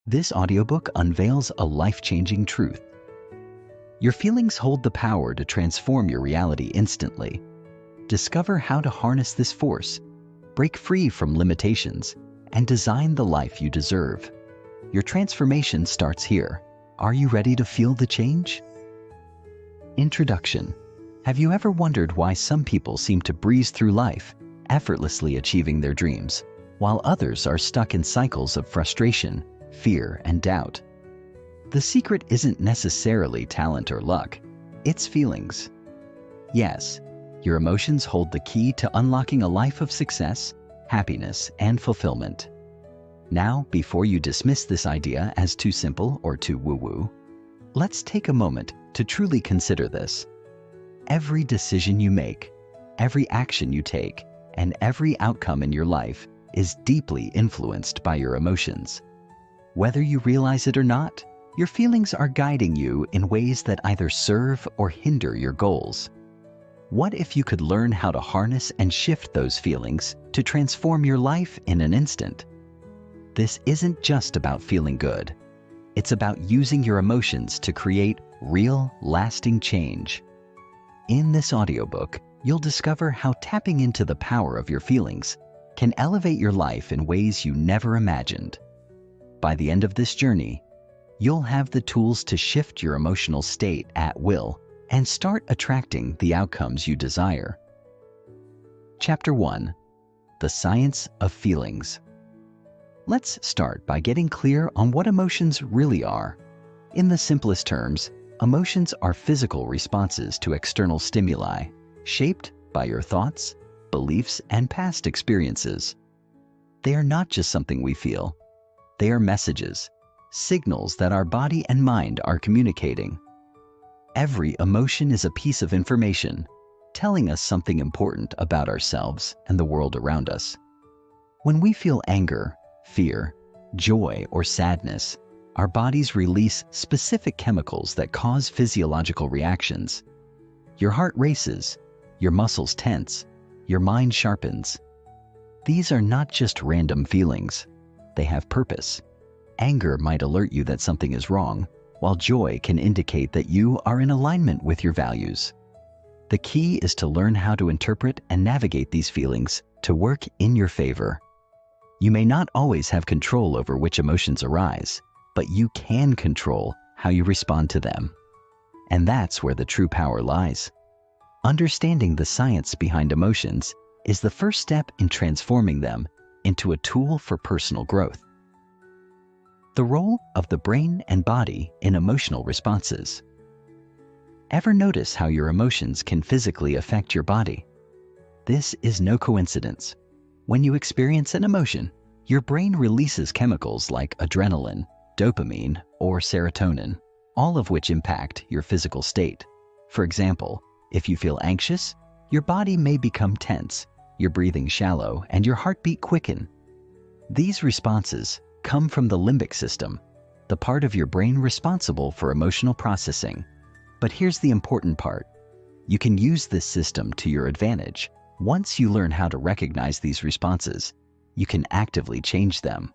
This audiobook unveils a life-changing truth. Your feelings hold the power to transform your reality instantly. Discover how to harness this force, break free from limitations, and design the life you deserve. Your transformation starts here. Are you ready to feel the change? Introduction. Have you ever wondered why some people seem to breeze through life, effortlessly achieving their dreams, while others are stuck in cycles of frustration, fear, and doubt? The secret isn't necessarily talent or luck, it's feelings. Yes, your emotions hold the key to unlocking a life of success, happiness, and fulfillment. Now, before you dismiss this idea as too simple or too woo-woo, let's take a moment to truly consider this. Every decision you make, every action you take, and every outcome in your life is deeply influenced by your emotions. Whether you realize it or not, your feelings are guiding you in ways that either serve or hinder your goals. What if you could learn how to harness and shift those feelings to transform your life in an instant? This isn't just about feeling good. It's about using your emotions to create real, lasting change. In this audiobook, you'll discover how tapping into the power of your feelings can elevate your life in ways you never imagined. By the end of this journey, you'll have the tools to shift your emotional state at will and start attracting the outcomes you desire. Chapter 1. The Science of Feelings. Let's start by getting clear on what emotions really are. In the simplest terms, emotions are physical responses to external stimuli, shaped by your thoughts, beliefs, and past experiences. They are not just something we feel. They are messages, signals that our body and mind are communicating. Every emotion is a piece of information, telling us something important about ourselves and the world around us. When we feel anger, fear, joy, or sadness, our bodies release specific chemicals that cause physiological reactions. Your heart races, your muscles tense, your mind sharpens. These are not just random feelings. They have purpose. Anger might alert you that something is wrong, while joy can indicate that you are in alignment with your values. The key is to learn how to interpret and navigate these feelings to work in your favor. You may not always have control over which emotions arise, but you can control how you respond to them. And that's where the true power lies. Understanding the science behind emotions is the first step in transforming them into a tool for personal growth. The role of the brain and body in emotional responses. Ever notice how your emotions can physically affect your body? This is no coincidence. When you experience an emotion, your brain releases chemicals like adrenaline, dopamine, or serotonin, all of which impact your physical state. For example, if you feel anxious, your body may become tense, your breathing shallow, and your heartbeat quicken. These responses come from the limbic system, the part of your brain responsible for emotional processing. But here's the important part. You can use this system to your advantage. Once you learn how to recognize these responses, you can actively change them.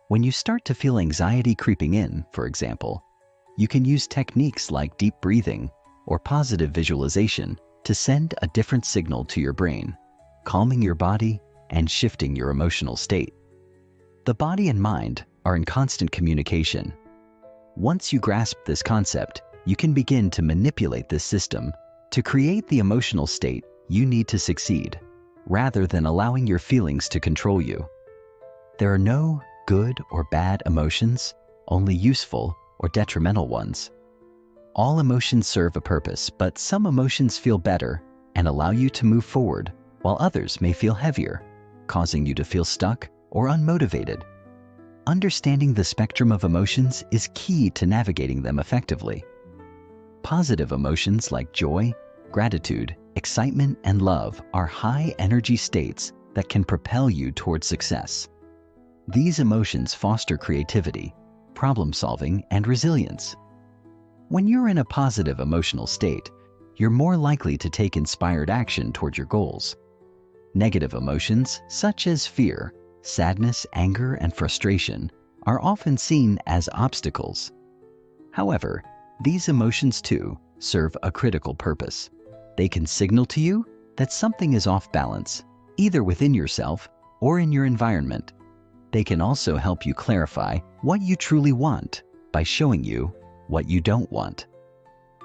When you start to feel anxiety creeping in, for example, you can use techniques like deep breathing or positive visualization to send a different signal to your brain, calming your body and shifting your emotional state. The body and mind are in constant communication. Once you grasp this concept, you can begin to manipulate this system to create the emotional state you need to succeed, rather than allowing your feelings to control you. There are no good or bad emotions, only useful or detrimental ones. All emotions serve a purpose, but some emotions feel better and allow you to move forward, while others may feel heavier, causing you to feel stuck or unmotivated. Understanding the spectrum of emotions is key to navigating them effectively. Positive emotions like joy, gratitude, excitement, and love are high-energy states that can propel you towards success. These emotions foster creativity, problem-solving, and resilience. When you're in a positive emotional state, you're more likely to take inspired action toward your goals. Negative emotions, such as fear, sadness, anger, and frustration, are often seen as obstacles. However, these emotions too serve a critical purpose. They can signal to you that something is off balance, either within yourself or in your environment. They can also help you clarify what you truly want by showing you what you don't want.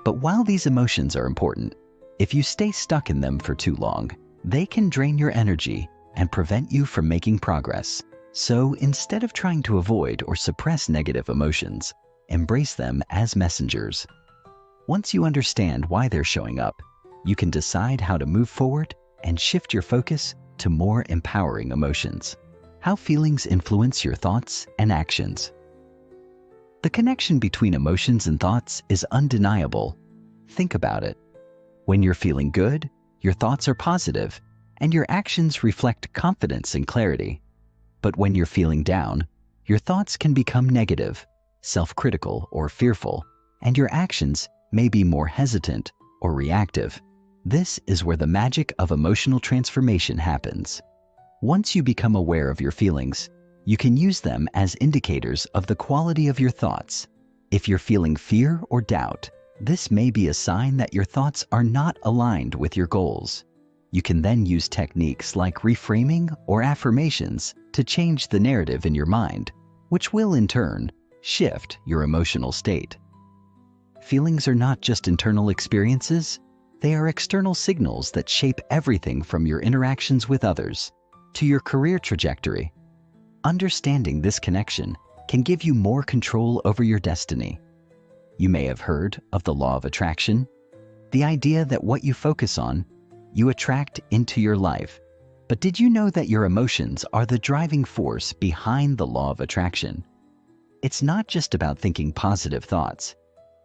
But while these emotions are important, if you stay stuck in them for too long, they can drain your energy and prevent you from making progress. So instead of trying to avoid or suppress negative emotions, embrace them as messengers. Once you understand why they're showing up, you can decide how to move forward and shift your focus to more empowering emotions. How feelings influence your thoughts and actions. The connection between emotions and thoughts is undeniable. Think about it. When you're feeling good, your thoughts are positive, and your actions reflect confidence and clarity. But when you're feeling down, your thoughts can become negative, self-critical, or fearful, and your actions may be more hesitant or reactive. This is where the magic of emotional transformation happens. Once you become aware of your feelings, you can use them as indicators of the quality of your thoughts. If you're feeling fear or doubt, this may be a sign that your thoughts are not aligned with your goals. You can then use techniques like reframing or affirmations to change the narrative in your mind, which will in turn shift your emotional state. Feelings are not just internal experiences, they are external signals that shape everything from your interactions with others to your career trajectory. Understanding this connection can give you more control over your destiny. You may have heard of the law of attraction, the idea that what you focus on, you attract into your life. But did you know that your emotions are the driving force behind the law of attraction? It's not just about thinking positive thoughts.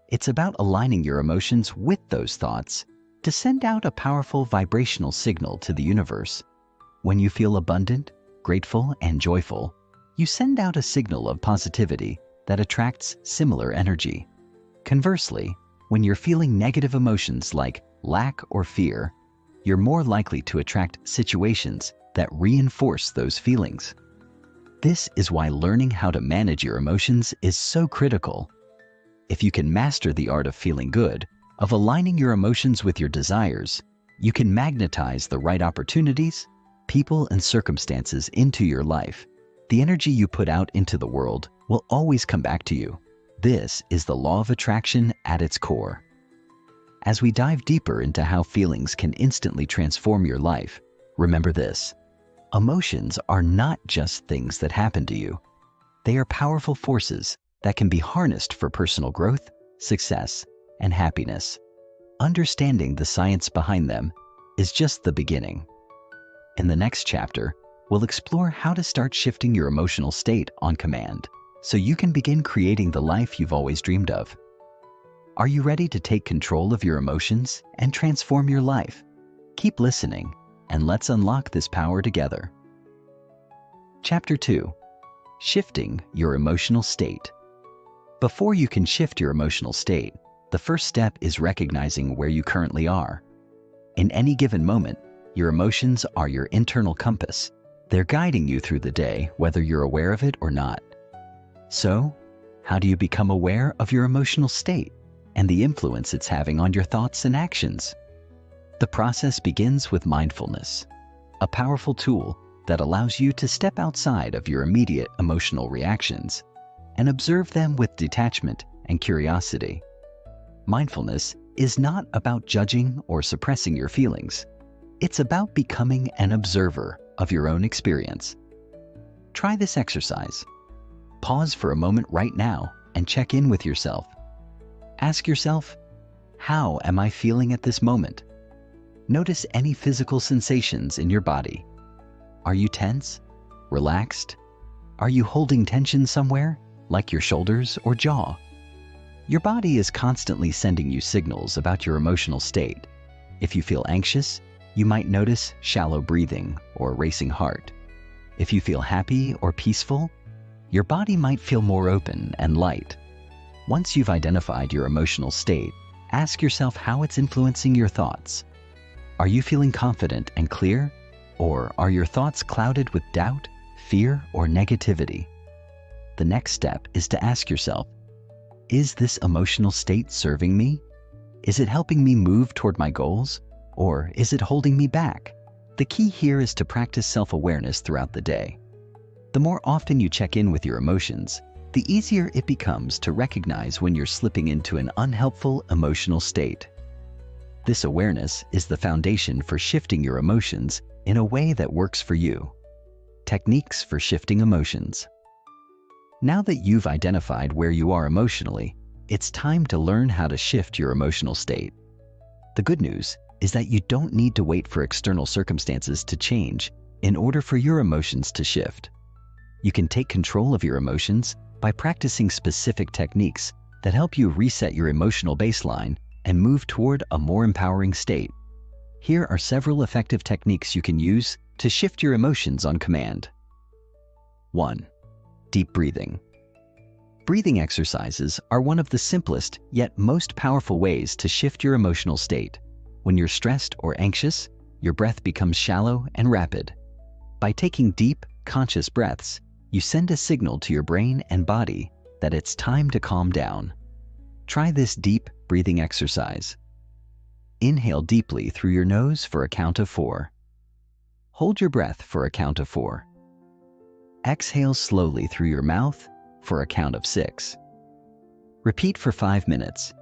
It's about aligning your emotions with those thoughts to send out a powerful vibrational signal to the universe. When you feel abundant, grateful, and joyful, you send out a signal of positivity that attracts similar energy. Conversely, when you're feeling negative emotions like lack or fear, you're more likely to attract situations that reinforce those feelings. This is why learning how to manage your emotions is so critical. If you can master the art of feeling good, of aligning your emotions with your desires, you can magnetize the right opportunities, people, and circumstances into your life. The energy you put out into the world will always come back to you. This is the law of attraction at its core. As we dive deeper into how feelings can instantly transform your life, remember this: emotions are not just things that happen to you. They are powerful forces that can be harnessed for personal growth, success, and happiness. Understanding the science behind them is just the beginning. In the next chapter, we'll explore how to start shifting your emotional state on command so you can begin creating the life you've always dreamed of. Are you ready to take control of your emotions and transform your life? Keep listening, and let's unlock this power together. Chapter 2: Shifting your emotional state. Before you can shift your emotional state, the first step is recognizing where you currently are. In any given moment, your emotions are your internal compass. They're guiding you through the day, whether you're aware of it or not. So, how do you become aware of your emotional state and the influence it's having on your thoughts and actions? The process begins with mindfulness, a powerful tool that allows you to step outside of your immediate emotional reactions and observe them with detachment and curiosity. Mindfulness is not about judging or suppressing your feelings. It's about becoming an observer of your own experience. Try this exercise. Pause for a moment right now and check in with yourself. Ask yourself, how am I feeling at this moment? Notice any physical sensations in your body. Are you tense? Relaxed? Are you holding tension somewhere, like your shoulders or jaw? Your body is constantly sending you signals about your emotional state. If you feel anxious, you might notice shallow breathing or racing heart. If you feel happy or peaceful, your body might feel more open and light. Once you've identified your emotional state, ask yourself how it's influencing your thoughts. Are you feeling confident and clear, or are your thoughts clouded with doubt, fear, or negativity? The next step is to ask yourself, is this emotional state serving me? Is it helping me move toward my goals? Or is it holding me back? The key here is to practice self-awareness throughout the day. The more often you check in with your emotions, the easier it becomes to recognize when you're slipping into an unhelpful emotional state. This awareness is the foundation for shifting your emotions in a way that works for you. Techniques for shifting emotions. Now that you've identified where you are emotionally, it's time to learn how to shift your emotional state. The good news is that you don't need to wait for external circumstances to change in order for your emotions to shift. You can take control of your emotions by practicing specific techniques that help you reset your emotional baseline and move toward a more empowering state. Here are several effective techniques you can use to shift your emotions on command. 1. Deep breathing. Breathing exercises are one of the simplest yet most powerful ways to shift your emotional state. When you're stressed or anxious, your breath becomes shallow and rapid. By taking deep, conscious breaths, you send a signal to your brain and body that it's time to calm down. Try this deep breathing exercise. Inhale deeply through your nose for a count of 4. Hold your breath for a count of 4. Exhale slowly through your mouth for a count of 6. Repeat for 5 minutes.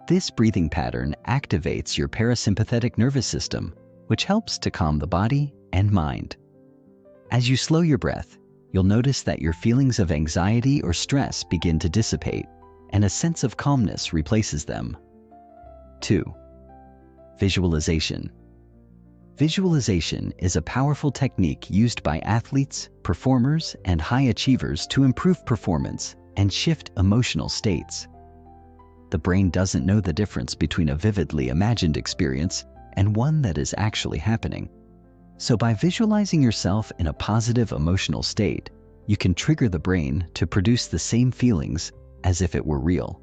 This breathing pattern activates your parasympathetic nervous system, which helps to calm the body and mind. As you slow your breath, you'll notice that your feelings of anxiety or stress begin to dissipate, and a sense of calmness replaces them. 2. Visualization. Visualization is a powerful technique used by athletes, performers, and high achievers to improve performance and shift emotional states. The brain doesn't know the difference between a vividly imagined experience and one that is actually happening. So by visualizing yourself in a positive emotional state, you can trigger the brain to produce the same feelings as if it were real.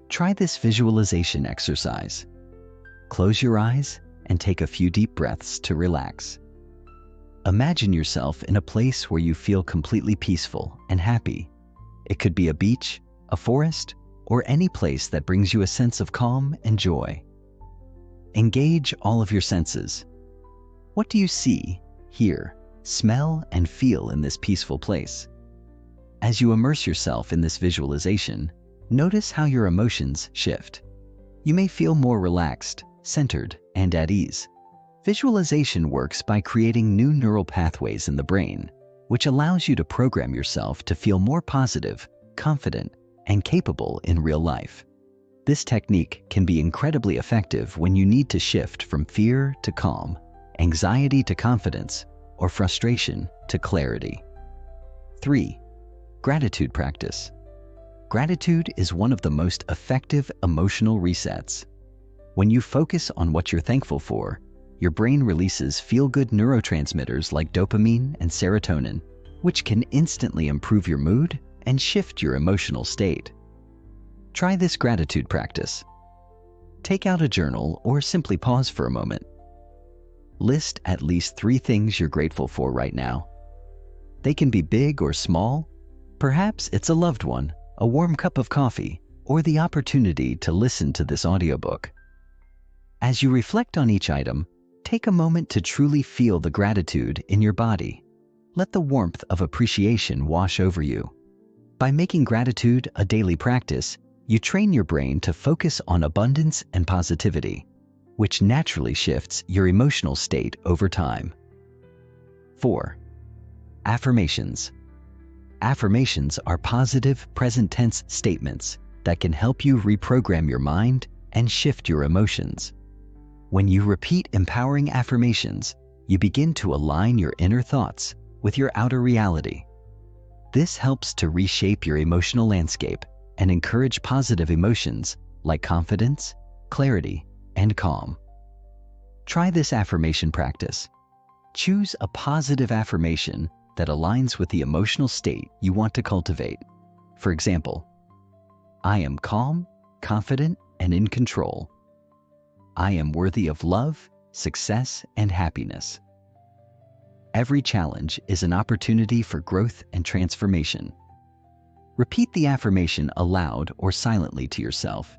Try this visualization exercise. Close your eyes and take a few deep breaths to relax. Imagine yourself in a place where you feel completely peaceful and happy. It could be a beach, a forest, or any place that brings you a sense of calm and joy. Engage all of your senses. What do you see, hear, smell, and feel in this peaceful place? As you immerse yourself in this visualization, notice how your emotions shift. You may feel more relaxed, centered, and at ease. Visualization works by creating new neural pathways in the brain, which allows you to program yourself to feel more positive, confident, and capable in real life. This technique can be incredibly effective when you need to shift from fear to calm, anxiety to confidence, or frustration to clarity. 3. Gratitude practice. Gratitude is one of the most effective emotional resets. When you focus on what you're thankful for, your brain releases feel-good neurotransmitters like dopamine and serotonin, which can instantly improve your mood and shift your emotional state. Try this gratitude practice. Take out a journal or simply pause for a moment. List at least 3 things you're grateful for right now. They can be big or small. Perhaps it's a loved one, a warm cup of coffee, or the opportunity to listen to this audiobook. As you reflect on each item, take a moment to truly feel the gratitude in your body. Let the warmth of appreciation wash over you. By making gratitude a daily practice, you train your brain to focus on abundance and positivity, which naturally shifts your emotional state over time. 4. Affirmations. Affirmations are positive, present tense statements that can help you reprogram your mind and shift your emotions. When you repeat empowering affirmations, you begin to align your inner thoughts with your outer reality. This helps to reshape your emotional landscape and encourage positive emotions like confidence, clarity, and calm. Try this affirmation practice. Choose a positive affirmation that aligns with the emotional state you want to cultivate. For example, I am calm, confident, and in control. I am worthy of love, success, and happiness. Every challenge is an opportunity for growth and transformation. Repeat the affirmation aloud or silently to yourself,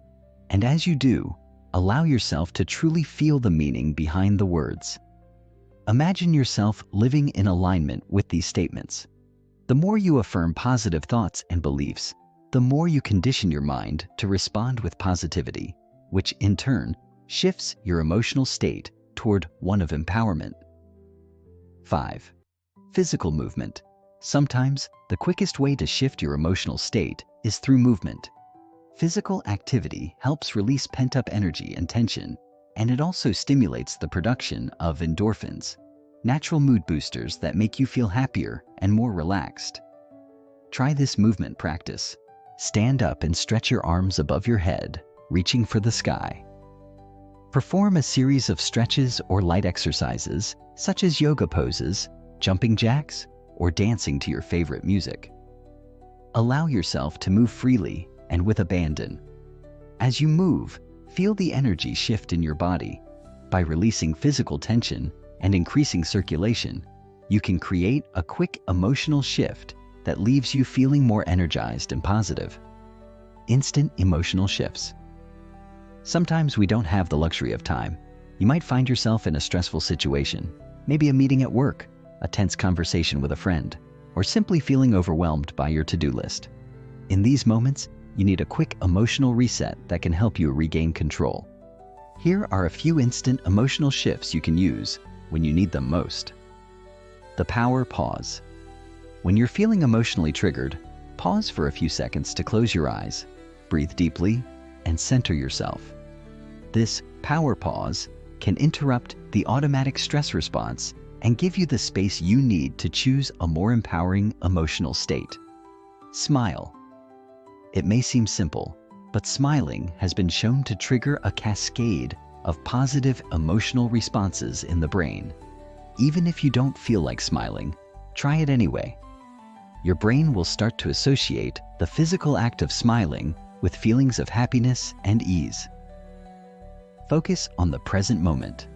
and as you do, allow yourself to truly feel the meaning behind the words. Imagine yourself living in alignment with these statements. The more you affirm positive thoughts and beliefs, the more you condition your mind to respond with positivity, which in turn shifts your emotional state toward one of empowerment. 5. Physical movement. Sometimes the quickest way to shift your emotional state is through movement. Physical activity helps release pent-up energy and tension, and it also stimulates the production of endorphins, natural mood boosters that make you feel happier and more relaxed. Try this movement practice. Stand up and stretch your arms above your head, reaching for the sky. Perform a series of stretches or light exercises, such as yoga poses, jumping jacks, or dancing to your favorite music. Allow yourself to move freely and with abandon. As you move, feel the energy shift in your body. By releasing physical tension and increasing circulation, you can create a quick emotional shift that leaves you feeling more energized and positive. Instant emotional shifts. Sometimes we don't have the luxury of time. You might find yourself in a stressful situation, maybe a meeting at work, a tense conversation with a friend, or simply feeling overwhelmed by your to-do list. In these moments, you need a quick emotional reset that can help you regain control. Here are a few instant emotional shifts you can use when you need them most. The power pause. When you're feeling emotionally triggered, pause for a few seconds to close your eyes, breathe deeply, and center yourself. This power pause can interrupt the automatic stress response and give you the space you need to choose a more empowering emotional state. Smile. It may seem simple, but smiling has been shown to trigger a cascade of positive emotional responses in the brain. Even if you don't feel like smiling, try it anyway. Your brain will start to associate the physical act of smiling with feelings of happiness and ease. Focus on the present moment.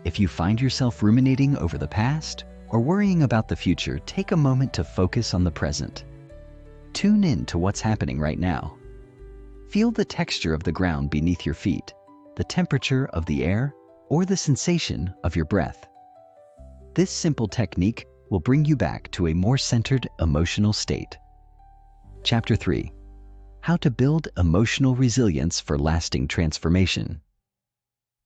If you find yourself ruminating over the past or worrying about the future, take a moment to focus on the present. Tune in to what's happening right now. Feel the texture of the ground beneath your feet, the temperature of the air, or the sensation of your breath. This simple technique will bring you back to a more centered emotional state. Chapter 3. How to build emotional resilience for lasting transformation.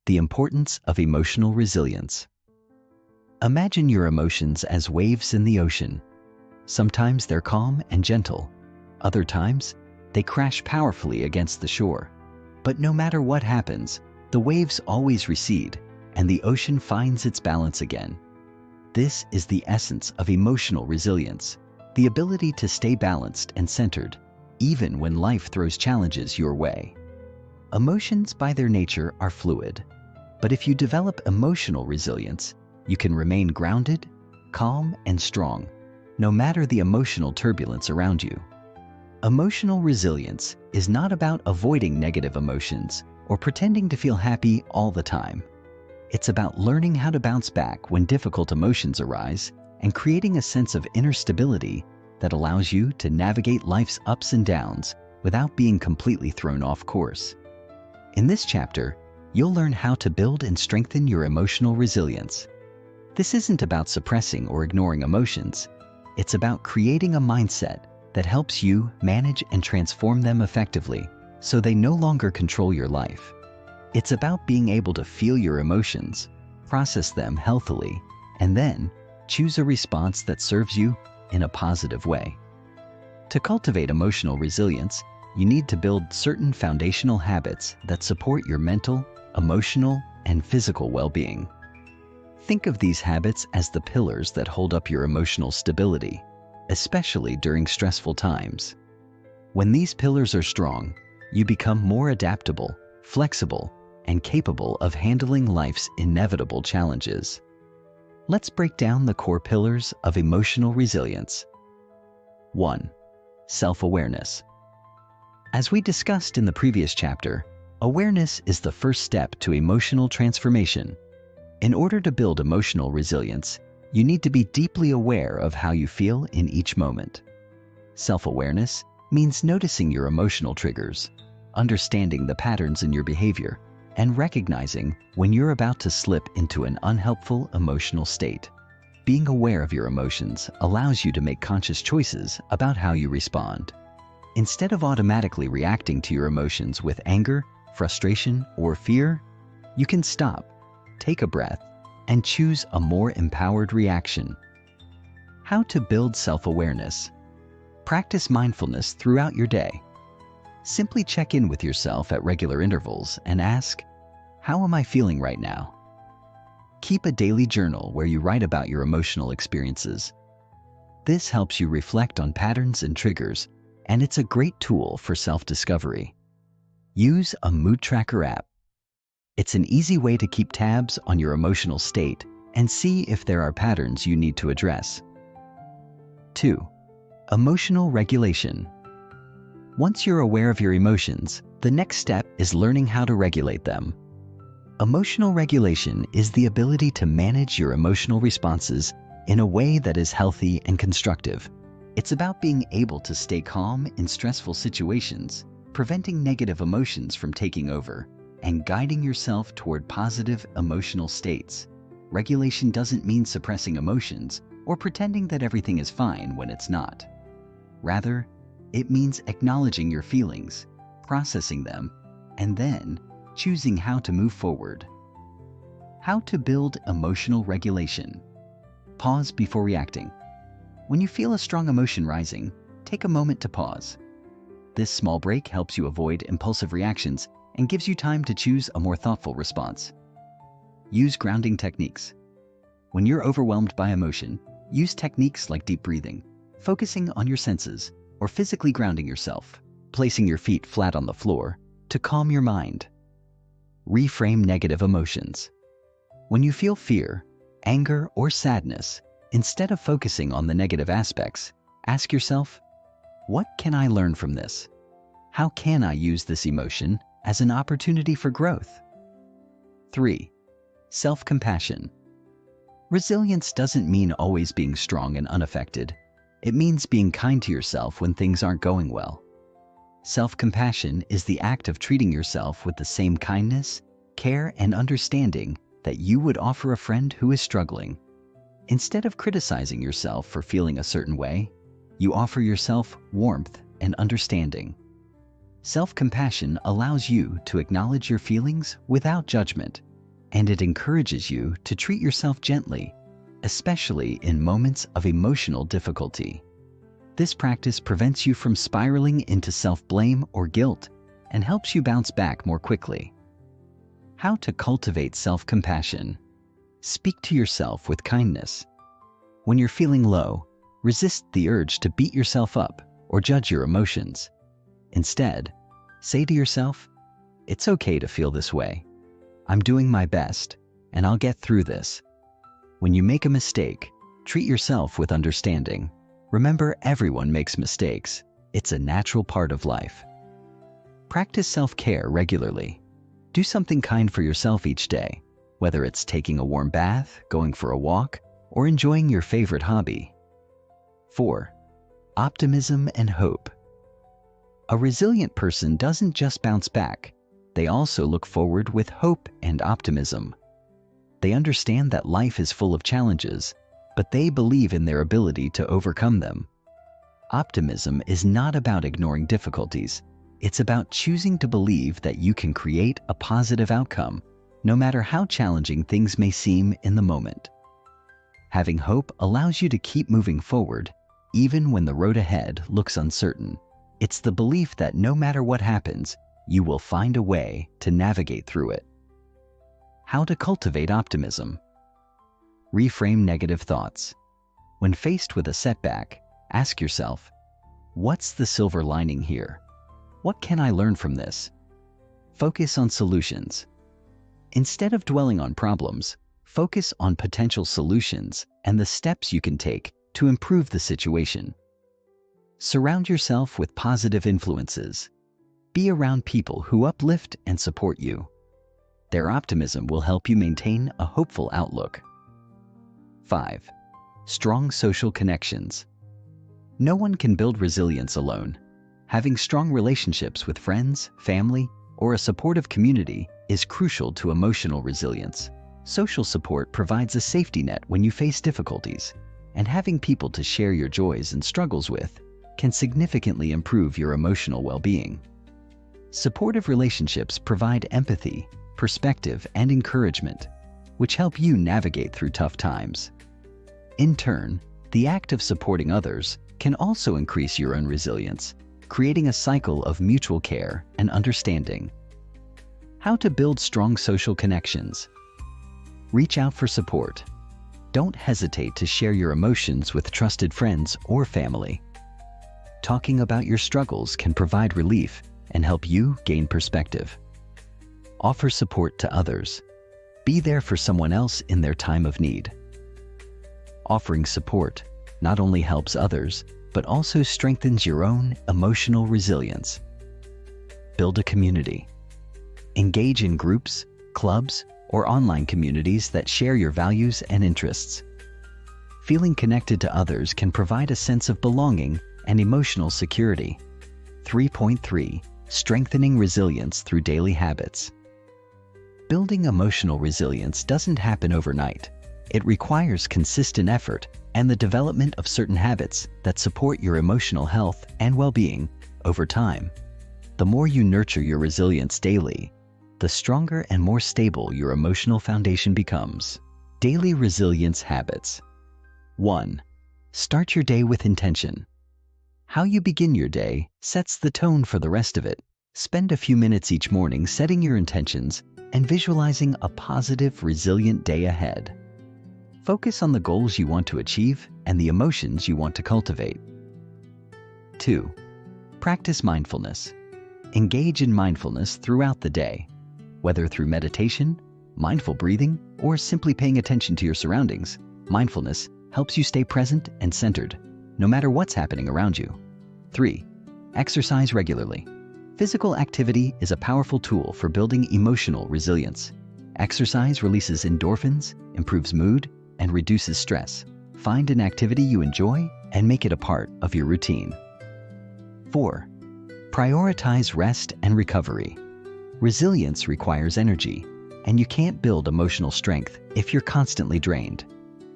The importance of emotional resilience. Imagine your emotions as waves in the ocean. Sometimes they're calm and gentle. Other times, they crash powerfully against the shore. But no matter what happens, the waves always recede, and the ocean finds its balance again. This is the essence of emotional resilience, the ability to stay balanced and centered, even when life throws challenges your way. Emotions by their nature are fluid, but if you develop emotional resilience, you can remain grounded, calm, and strong, no matter the emotional turbulence around you. Emotional resilience is not about avoiding negative emotions or pretending to feel happy all the time. It's about learning how to bounce back when difficult emotions arise and creating a sense of inner stability that allows you to navigate life's ups and downs without being completely thrown off course. In this chapter, you'll learn how to build and strengthen your emotional resilience. This isn't about suppressing or ignoring emotions. It's about creating a mindset that helps you manage and transform them effectively so they no longer control your life. It's about being able to feel your emotions, process them healthily, and then choose a response that serves you in a positive way. To cultivate emotional resilience, you need to build certain foundational habits that support your mental, emotional, and physical well-being. Think of these habits as the pillars that hold up your emotional stability, especially during stressful times. When these pillars are strong, you become more adaptable, flexible, and capable of handling life's inevitable challenges. Let's break down the core pillars of emotional resilience. 1. Self-awareness. As we discussed in the previous chapter, awareness is the first step to emotional transformation. In order to build emotional resilience, you need to be deeply aware of how you feel in each moment. Self-awareness means noticing your emotional triggers, understanding the patterns in your behavior, and recognizing when you're about to slip into an unhelpful emotional state. Being aware of your emotions allows you to make conscious choices about how you respond. Instead of automatically reacting to your emotions with anger, frustration, or fear, you can stop, take a breath, and choose a more empowered reaction. How to build self-awareness. Practice mindfulness throughout your day. Simply check in with yourself at regular intervals and ask, how am I feeling right now? Keep a daily journal where you write about your emotional experiences. This helps you reflect on patterns and triggers, and it's a great tool for self-discovery. Use a mood tracker app. It's an easy way to keep tabs on your emotional state and see if there are patterns you need to address. 2. Emotional regulation. Once you're aware of your emotions, the next step is learning how to regulate them. Emotional regulation is the ability to manage your emotional responses in a way that is healthy and constructive. It's about being able to stay calm in stressful situations, preventing negative emotions from taking over, and guiding yourself toward positive emotional states. Regulation doesn't mean suppressing emotions or pretending that everything is fine when it's not. Rather, it means acknowledging your feelings, processing them, and then choosing how to move forward. How to build emotional regulation. Pause before reacting. When you feel a strong emotion rising, take a moment to pause. This small break helps you avoid impulsive reactions and gives you time to choose a more thoughtful response. Use grounding techniques. When you're overwhelmed by emotion, use techniques like deep breathing, focusing on your senses, or physically grounding yourself, placing your feet flat on the floor to calm your mind. Reframe negative emotions. When you feel fear, anger, or sadness, instead of focusing on the negative aspects, ask yourself, what can I learn from this? How can I use this emotion as an opportunity for growth? 3. Self-compassion. Resilience doesn't mean always being strong and unaffected. It means being kind to yourself when things aren't going well. Self-compassion is the act of treating yourself with the same kindness, care, and understanding that you would offer a friend who is struggling. Instead of criticizing yourself for feeling a certain way, you offer yourself warmth and understanding. Self-compassion allows you to acknowledge your feelings without judgment, and it encourages you to treat yourself gently, especially in moments of emotional difficulty. This practice prevents you from spiraling into self-blame or guilt and helps you bounce back more quickly. How to cultivate self-compassion. Speak to yourself with kindness. When you're feeling low, resist the urge to beat yourself up or judge your emotions. Instead, say to yourself, it's okay to feel this way. I'm doing my best, and I'll get through this. When you make a mistake, treat yourself with understanding. Remember, everyone makes mistakes. It's a natural part of life. Practice self-care regularly. Do something kind for yourself each day, whether it's taking a warm bath, going for a walk, or enjoying your favorite hobby. 4. Optimism and hope. A resilient person doesn't just bounce back, they also look forward with hope and optimism. They understand that life is full of challenges, but they believe in their ability to overcome them. Optimism is not about ignoring difficulties. It's about choosing to believe that you can create a positive outcome, no matter how challenging things may seem in the moment. Having hope allows you to keep moving forward, even when the road ahead looks uncertain. It's the belief that no matter what happens, you will find a way to navigate through it. How to cultivate optimism. Reframe negative thoughts. When faced with a setback, ask yourself, what's the silver lining here? What can I learn from this? Focus on solutions. Instead of dwelling on problems, focus on potential solutions and the steps you can take to improve the situation. Surround yourself with positive influences. Be around people who uplift and support you. Their optimism will help you maintain a hopeful outlook. 5. Strong social connections. No one can build resilience alone. Having strong relationships with friends, family, or a supportive community is crucial to emotional resilience. Social support provides a safety net when you face difficulties, and having people to share your joys and struggles with can significantly improve your emotional well-being. Supportive relationships provide empathy, perspective, and encouragement, which help you navigate through tough times. In turn, the act of supporting others can also increase your own resilience, creating a cycle of mutual care and understanding. How to build strong social connections. Reach out for support. Don't hesitate to share your emotions with trusted friends or family. Talking about your struggles can provide relief and help you gain perspective. Offer support to others. Be there for someone else in their time of need. Offering support not only helps others, but also strengthens your own emotional resilience. Build a community. Engage in groups, clubs, or online communities that share your values and interests. Feeling connected to others can provide a sense of belonging and emotional security. 3.3. Strengthening resilience through daily habits. Building emotional resilience doesn't happen overnight. It requires consistent effort and the development of certain habits that support your emotional health and well-being over time. The more you nurture your resilience daily, the stronger and more stable your emotional foundation becomes. Daily resilience habits. 1. Start your day with intention. How you begin your day sets the tone for the rest of it. Spend a few minutes each morning setting your intentions and visualizing a positive, resilient day ahead. Focus on the goals you want to achieve and the emotions you want to cultivate. 2. Practice mindfulness. Engage in mindfulness throughout the day, whether through meditation, mindful breathing, or simply paying attention to your surroundings. Mindfulness helps you stay present and centered, no matter what's happening around you. 3. Exercise regularly. Physical activity is a powerful tool for building emotional resilience. Exercise releases endorphins, improves mood, and reduces stress. Find an activity you enjoy and make it a part of your routine. 4. Prioritize rest and recovery. Resilience requires energy, and you can't build emotional strength if you're constantly drained.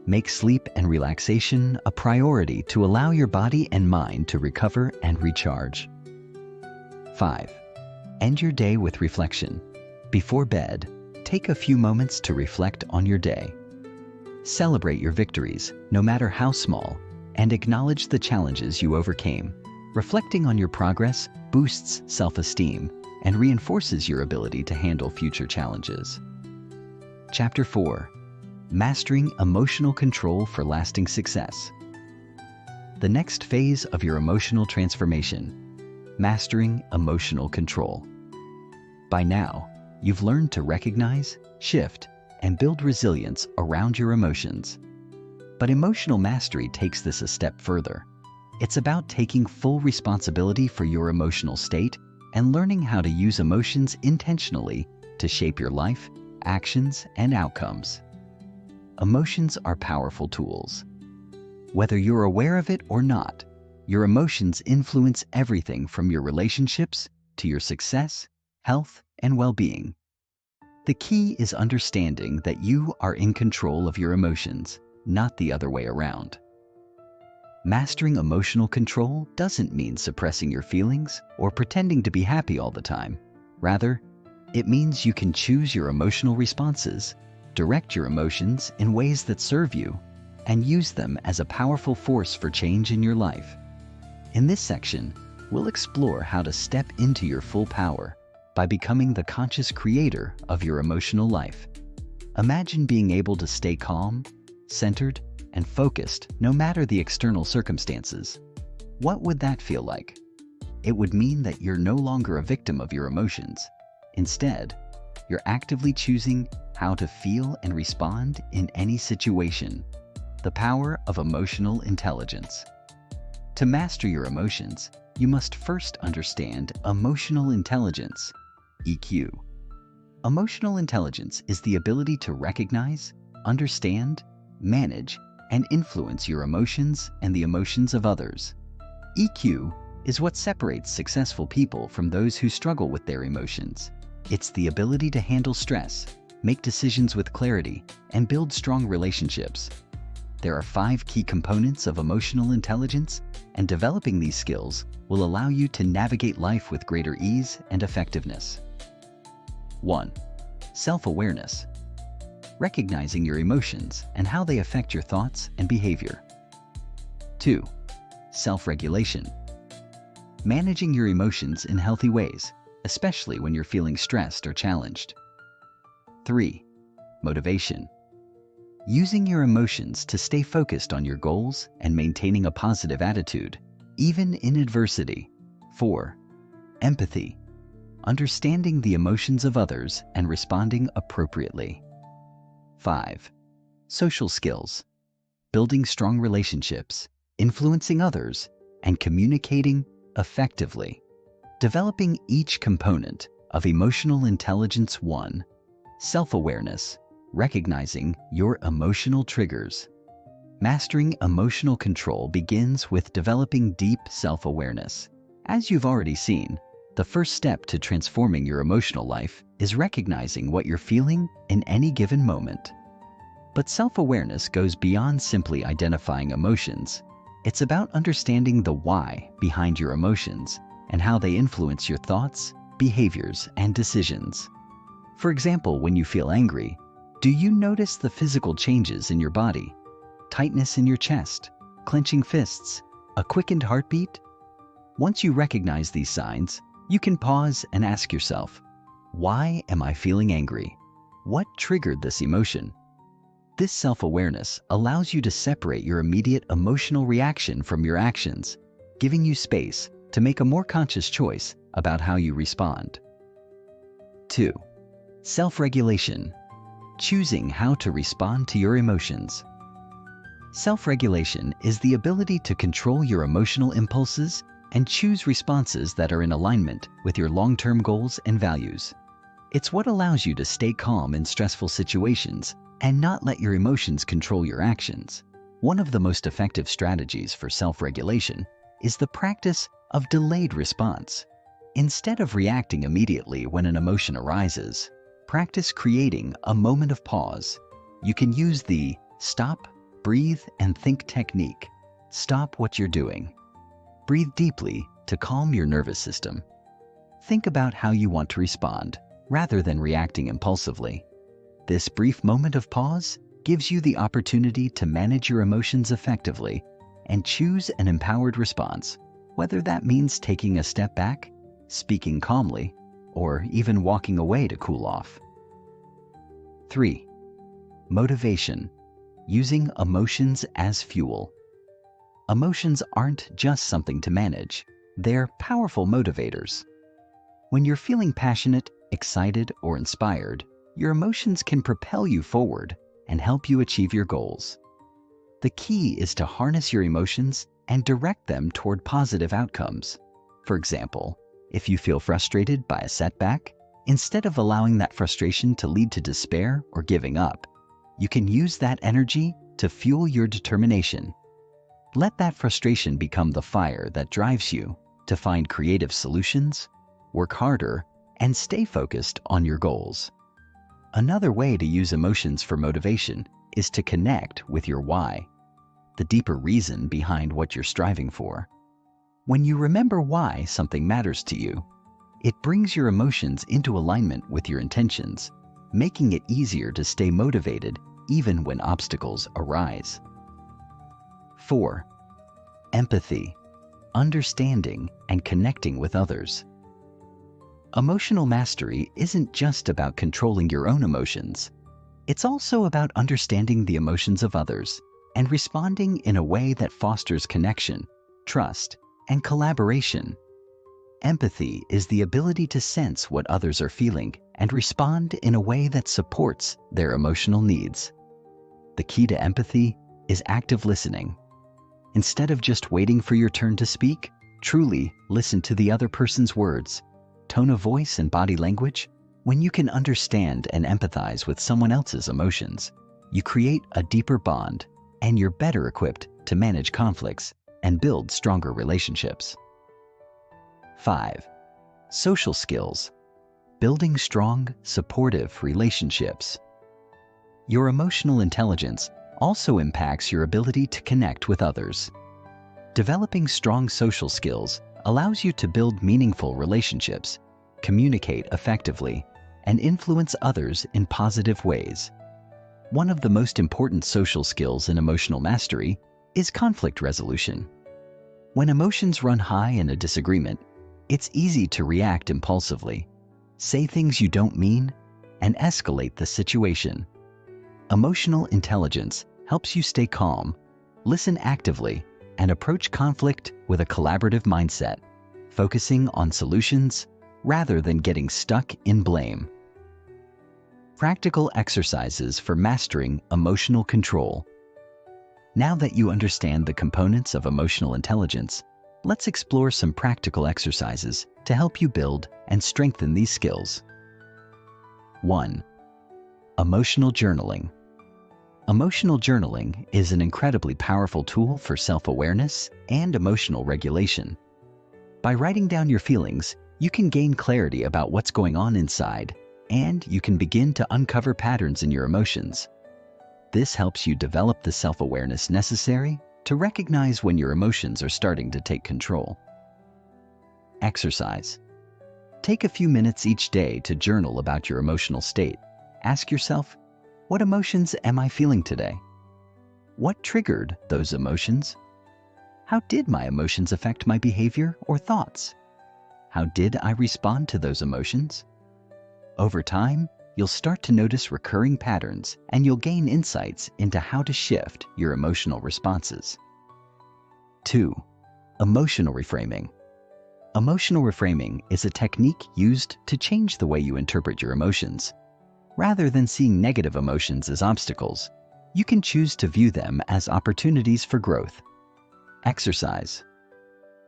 Make sleep and relaxation a priority to allow your body and mind to recover and recharge. 5. End your day with reflection. Before bed, take a few moments to reflect on your day. Celebrate your victories, no matter how small, and acknowledge the challenges you overcame. Reflecting on your progress boosts self-esteem and reinforces your ability to handle future challenges. Chapter 4. Mastering emotional control for lasting success. The next phase of your emotional transformation: mastering emotional control. By now, you've learned to recognize, shift, and build resilience around your emotions. But emotional mastery takes this a step further. It's about taking full responsibility for your emotional state and learning how to use emotions intentionally to shape your life, actions, and outcomes. Emotions are powerful tools. Whether you're aware of it or not, your emotions influence everything from your relationships to your success, health, and well-being. The key is understanding that you are in control of your emotions, not the other way around. Mastering emotional control doesn't mean suppressing your feelings or pretending to be happy all the time. Rather, it means you can choose your emotional responses, direct your emotions in ways that serve you, and use them as a powerful force for change in your life. In this section, we'll explore how to step into your full power by becoming the conscious creator of your emotional life. Imagine being able to stay calm, centered, and focused no matter the external circumstances. What would that feel like? It would mean that you're no longer a victim of your emotions. Instead, you're actively choosing how to feel and respond in any situation. The power of emotional intelligence. To master your emotions, you must first understand emotional intelligence, EQ. Emotional intelligence is the ability to recognize, understand, manage, and influence your emotions and the emotions of others. EQ is what separates successful people from those who struggle with their emotions. It's the ability to handle stress, make decisions with clarity, and build strong relationships. There are 5 key components of emotional intelligence, and developing these skills will allow you to navigate life with greater ease and effectiveness. 1. Self-awareness. Recognizing your emotions and how they affect your thoughts and behavior. 2. Self-regulation. Managing your emotions in healthy ways, especially when you're feeling stressed or challenged. 3. Motivation. Using your emotions to stay focused on your goals and maintaining a positive attitude, even in adversity. 4. Empathy. Understanding the emotions of others and responding appropriately. 5. Social skills. Building strong relationships, influencing others, and communicating effectively. Developing each component of emotional intelligence. 1. Self-awareness. Recognizing your emotional triggers. Mastering emotional control begins with developing deep self-awareness. As you've already seen, the first step to transforming your emotional life is recognizing what you're feeling in any given moment. But self-awareness goes beyond simply identifying emotions. It's about understanding the why behind your emotions and how they influence your thoughts, behaviors, and decisions. For example, when you feel angry, do you notice the physical changes in your body? Tightness in your chest, clenching fists, a quickened heartbeat? Once you recognize these signs, you can pause and ask yourself, why am I feeling angry? What triggered this emotion? This self-awareness allows you to separate your immediate emotional reaction from your actions, giving you space to make a more conscious choice about how you respond. 2. Self-regulation. Choosing how to respond to your emotions. Self-regulation is the ability to control your emotional impulses and choose responses that are in alignment with your long-term goals and values. It's what allows you to stay calm in stressful situations and not let your emotions control your actions. One of the most effective strategies for self-regulation is the practice of delayed response. Instead of reacting immediately when an emotion arises, practice creating a moment of pause. You can use the stop, breathe, and think technique. Stop what you're doing. Breathe deeply to calm your nervous system. Think about how you want to respond, rather than reacting impulsively. This brief moment of pause gives you the opportunity to manage your emotions effectively and choose an empowered response, whether that means taking a step back, speaking calmly, or even walking away to cool off. 3. Motivation. Using emotions as fuel. Emotions aren't just something to manage, they're powerful motivators. When you're feeling passionate, excited, or inspired, your emotions can propel you forward and help you achieve your goals. The key is to harness your emotions and direct them toward positive outcomes. For example, if you feel frustrated by a setback, instead of allowing that frustration to lead to despair or giving up, you can use that energy to fuel your determination. Let that frustration become the fire that drives you to find creative solutions, work harder, and stay focused on your goals. Another way to use emotions for motivation is to connect with your why, the deeper reason behind what you're striving for. When you remember why something matters to you, it brings your emotions into alignment with your intentions, making it easier to stay motivated even when obstacles arise. 4. Empathy. Understanding and connecting with others. Emotional mastery isn't just about controlling your own emotions. It's also about understanding the emotions of others and responding in a way that fosters connection, trust, and collaboration. Empathy is the ability to sense what others are feeling and respond in a way that supports their emotional needs. The key to empathy is active listening. Instead of just waiting for your turn to speak, truly listen to the other person's words, tone of voice, and body language. When you can understand and empathize with someone else's emotions, you create a deeper bond and you're better equipped to manage conflicts and build stronger relationships. 5. Social skills. Building strong, supportive relationships. Your emotional intelligence also impacts your ability to connect with others. Developing strong social skills allows you to build meaningful relationships, communicate effectively, and influence others in positive ways. One of the most important social skills in emotional mastery is conflict resolution. When emotions run high in a disagreement, it's easy to react impulsively, say things you don't mean, and escalate the situation. Emotional intelligence helps you stay calm, listen actively, and approach conflict with a collaborative mindset, focusing on solutions rather than getting stuck in blame. Practical exercises for mastering emotional control. Now that you understand the components of emotional intelligence, let's explore some practical exercises to help you build and strengthen these skills. 1. Emotional journaling. Emotional journaling is an incredibly powerful tool for self-awareness and emotional regulation. By writing down your feelings, you can gain clarity about what's going on inside, and you can begin to uncover patterns in your emotions. This helps you develop the self-awareness necessary to recognize when your emotions are starting to take control. Exercise. Take a few minutes each day to journal about your emotional state. Ask yourself, what emotions am I feeling today? What triggered those emotions? How did my emotions affect my behavior or thoughts? How did I respond to those emotions? Over time, you'll start to notice recurring patterns and you'll gain insights into how to shift your emotional responses. 2. Emotional reframing. Emotional reframing is a technique used to change the way you interpret your emotions. Rather than seeing negative emotions as obstacles, you can choose to view them as opportunities for growth. Exercise.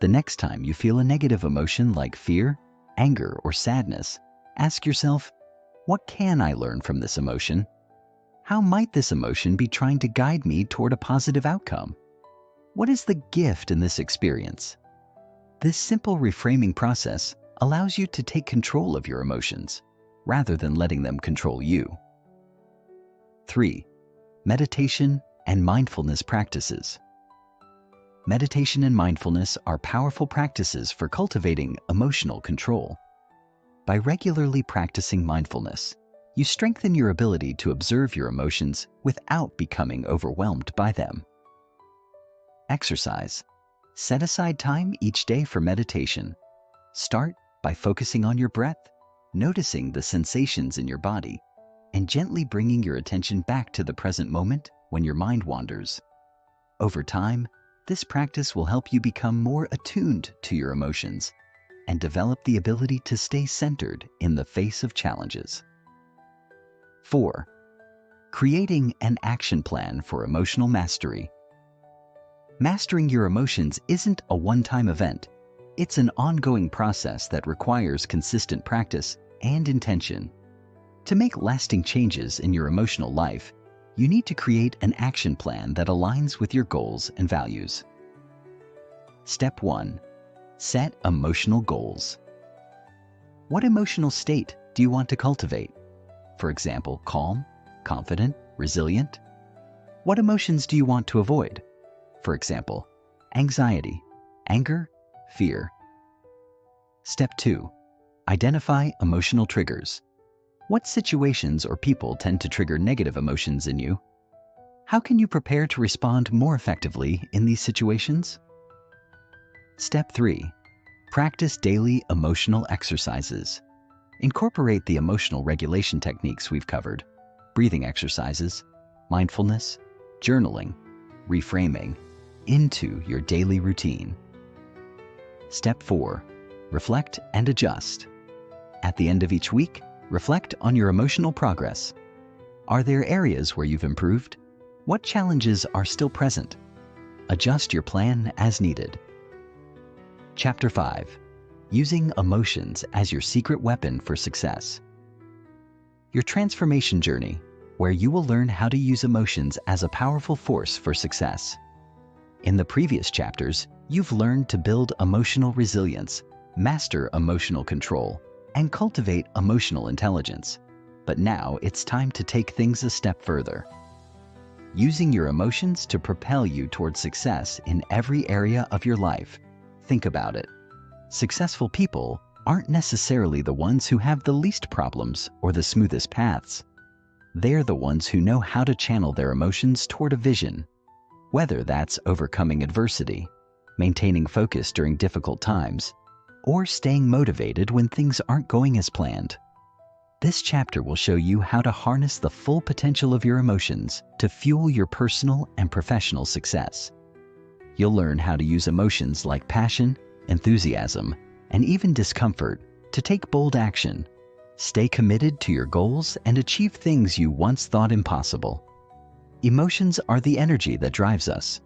The next time you feel a negative emotion like fear, anger, or sadness, ask yourself, what can I learn from this emotion? How might this emotion be trying to guide me toward a positive outcome? What is the gift in this experience? This simple reframing process allows you to take control of your emotions, rather than letting them control you. 3. Meditation and mindfulness practices. Meditation and mindfulness are powerful practices for cultivating emotional control. By regularly practicing mindfulness, you strengthen your ability to observe your emotions without becoming overwhelmed by them. Exercise. Set aside time each day for meditation. Start by focusing on your breath, noticing the sensations in your body, and gently bringing your attention back to the present moment when your mind wanders. Over time, this practice will help you become more attuned to your emotions and develop the ability to stay centered in the face of challenges. 4. Creating an action plan for emotional mastery. Mastering your emotions isn't a one-time event. It's an ongoing process that requires consistent practice and intention. To make lasting changes in your emotional life, you need to create an action plan that aligns with your goals and values. Step 1. Set emotional goals. What emotional state do you want to cultivate? For example, calm, confident, resilient? What emotions do you want to avoid? For example, anxiety, anger, fear. Step 2. Identify emotional triggers. What situations or people tend to trigger negative emotions in you? How can you prepare to respond more effectively in these situations? Step 3. Practice daily emotional exercises. Incorporate the emotional regulation techniques we've covered: breathing exercises, mindfulness, journaling, reframing, into your daily routine. Step 4. Reflect and adjust. At the end of each week, reflect on your emotional progress. Are there areas where you've improved? What challenges are still present? Adjust your plan as needed. Chapter 5. Using emotions as your secret weapon for success. Your transformation journey, where you will learn how to use emotions as a powerful force for success. In the previous chapters, you've learned to build emotional resilience, master emotional control, and cultivate emotional intelligence. But now it's time to take things a step further. Using your emotions to propel you toward success in every area of your life. Think about it. Successful people aren't necessarily the ones who have the least problems or the smoothest paths. They're the ones who know how to channel their emotions toward a vision. Whether that's overcoming adversity, maintaining focus during difficult times, or staying motivated when things aren't going as planned. This chapter will show you how to harness the full potential of your emotions to fuel your personal and professional success. You'll learn how to use emotions like passion, enthusiasm, and even discomfort to take bold action, stay committed to your goals, and achieve things you once thought impossible. Emotions are the energy that drives us.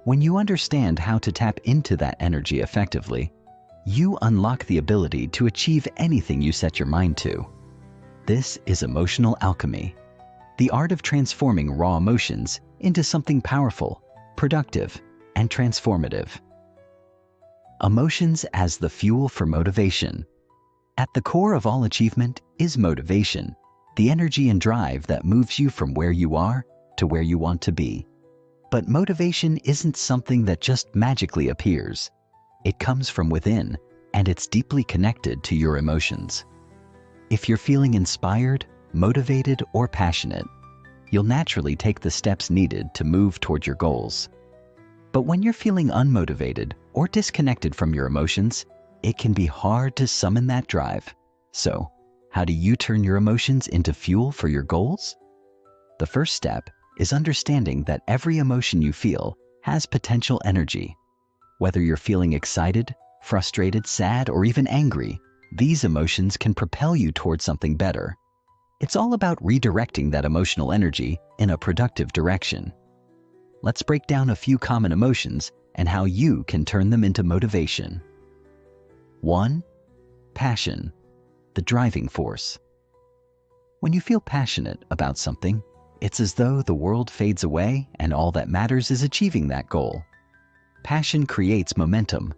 When you understand how to tap into that energy effectively, you unlock the ability to achieve anything you set your mind to. This is emotional alchemy, the art of transforming raw emotions into something powerful, productive, and transformative. Emotions as the fuel for motivation. At the core of all achievement is motivation, the energy and drive that moves you from where you are to where you want to be. But motivation isn't something that just magically appears. It comes from within, and it's deeply connected to your emotions. If you're feeling inspired, motivated, or passionate, you'll naturally take the steps needed to move toward your goals. But when you're feeling unmotivated or disconnected from your emotions, it can be hard to summon that drive. So, how do you turn your emotions into fuel for your goals? The first step is understanding that every emotion you feel has potential energy. Whether you're feeling excited, frustrated, sad, or even angry, these emotions can propel you toward something better. It's all about redirecting that emotional energy in a productive direction. Let's break down a few common emotions and how you can turn them into motivation. 1. Passion, the driving force. When you feel passionate about something, it's as though the world fades away and all that matters is achieving that goal. Passion creates momentum.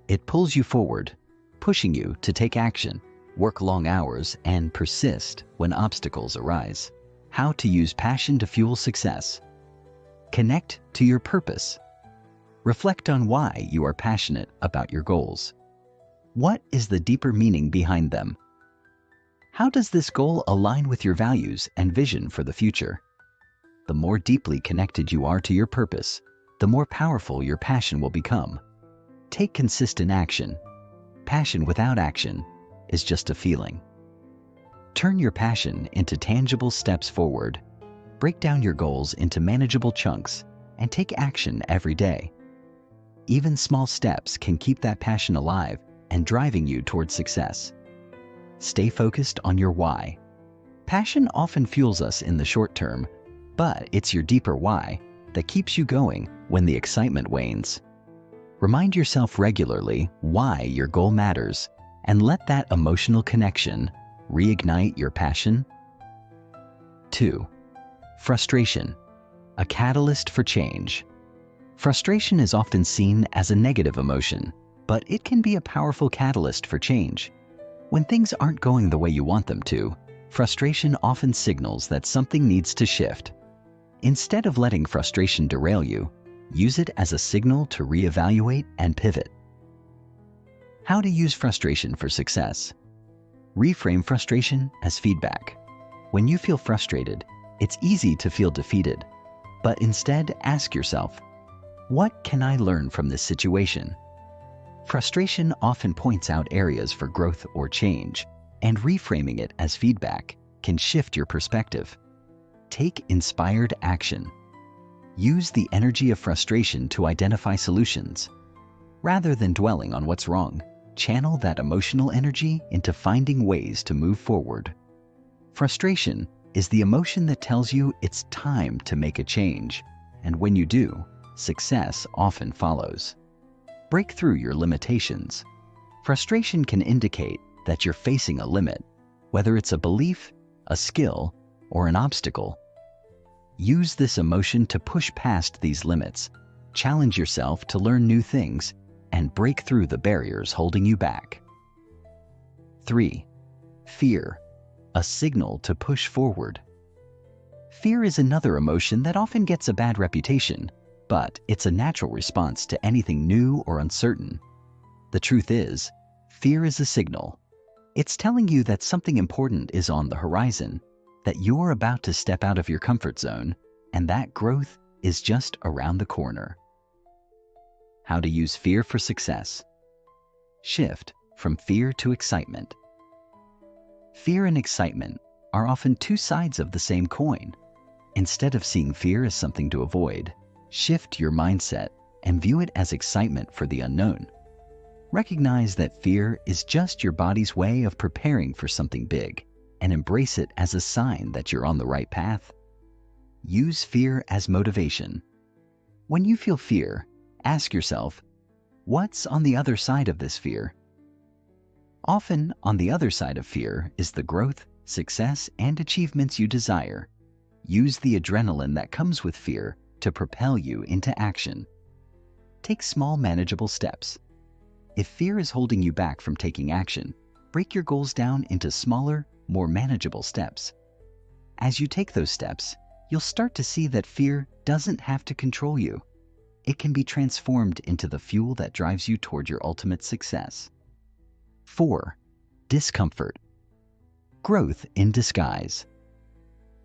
It pulls you forward, pushing you to take action, work long hours, and persist when obstacles arise. How to use passion to fuel success. Connect to your purpose. Reflect on why you are passionate about your goals. What is the deeper meaning behind them? How does this goal align with your values and vision for the future? The more deeply connected you are to your purpose, the more powerful your passion will become. Take consistent action. Passion without action is just a feeling. Turn your passion into tangible steps forward. Break down your goals into manageable chunks and take action every day. Even small steps can keep that passion alive and driving you towards success. Stay focused on your why. Passion often fuels us in the short term, but it's your deeper why that keeps you going when the excitement wanes. Remind yourself regularly why your goal matters and let that emotional connection reignite your passion. 2. Frustration, a catalyst for change. Frustration is often seen as a negative emotion, but it can be a powerful catalyst for change. When things aren't going the way you want them to, frustration often signals that something needs to shift. Instead of letting frustration derail you, use it as a signal to reevaluate and pivot. How to use frustration for success. Reframe frustration as feedback. When you feel frustrated, it's easy to feel defeated, but instead ask yourself, what can I learn from this situation? Frustration often points out areas for growth or change, and reframing it as feedback can shift your perspective. Take inspired action. Use the energy of frustration to identify solutions. Rather than dwelling on what's wrong, channel that emotional energy into finding ways to move forward. Frustration is the emotion that tells you it's time to make a change, and when you do, success often follows. Break through your limitations. Frustration can indicate that you're facing a limit, whether it's a belief, a skill, or an obstacle. Use this emotion to push past these limits, challenge yourself to learn new things, and break through the barriers holding you back. 3. Fear, a signal to push forward. Fear is another emotion that often gets a bad reputation, but it's a natural response to anything new or uncertain. The truth is, fear is a signal. It's telling you that something important is on the horizon, that you're about to step out of your comfort zone, and that growth is just around the corner. How to use fear for success. Shift from fear to excitement. Fear and excitement are often two sides of the same coin. Instead of seeing fear as something to avoid, shift your mindset and view it as excitement for the unknown. Recognize that fear is just your body's way of preparing for something big, and embrace it as a sign that you're on the right path. Use fear as motivation. When you feel fear, ask yourself, what's on the other side of this fear? Often, on the other side of fear is the growth, success, and achievements you desire. Use the adrenaline that comes with fear to propel you into action. Take small, manageable steps. If fear is holding you back from taking action, break your goals down into smaller, more manageable steps. As you take those steps, you'll start to see that fear doesn't have to control you. It can be transformed into the fuel that drives you toward your ultimate success. 4. Discomfort. Growth in disguise.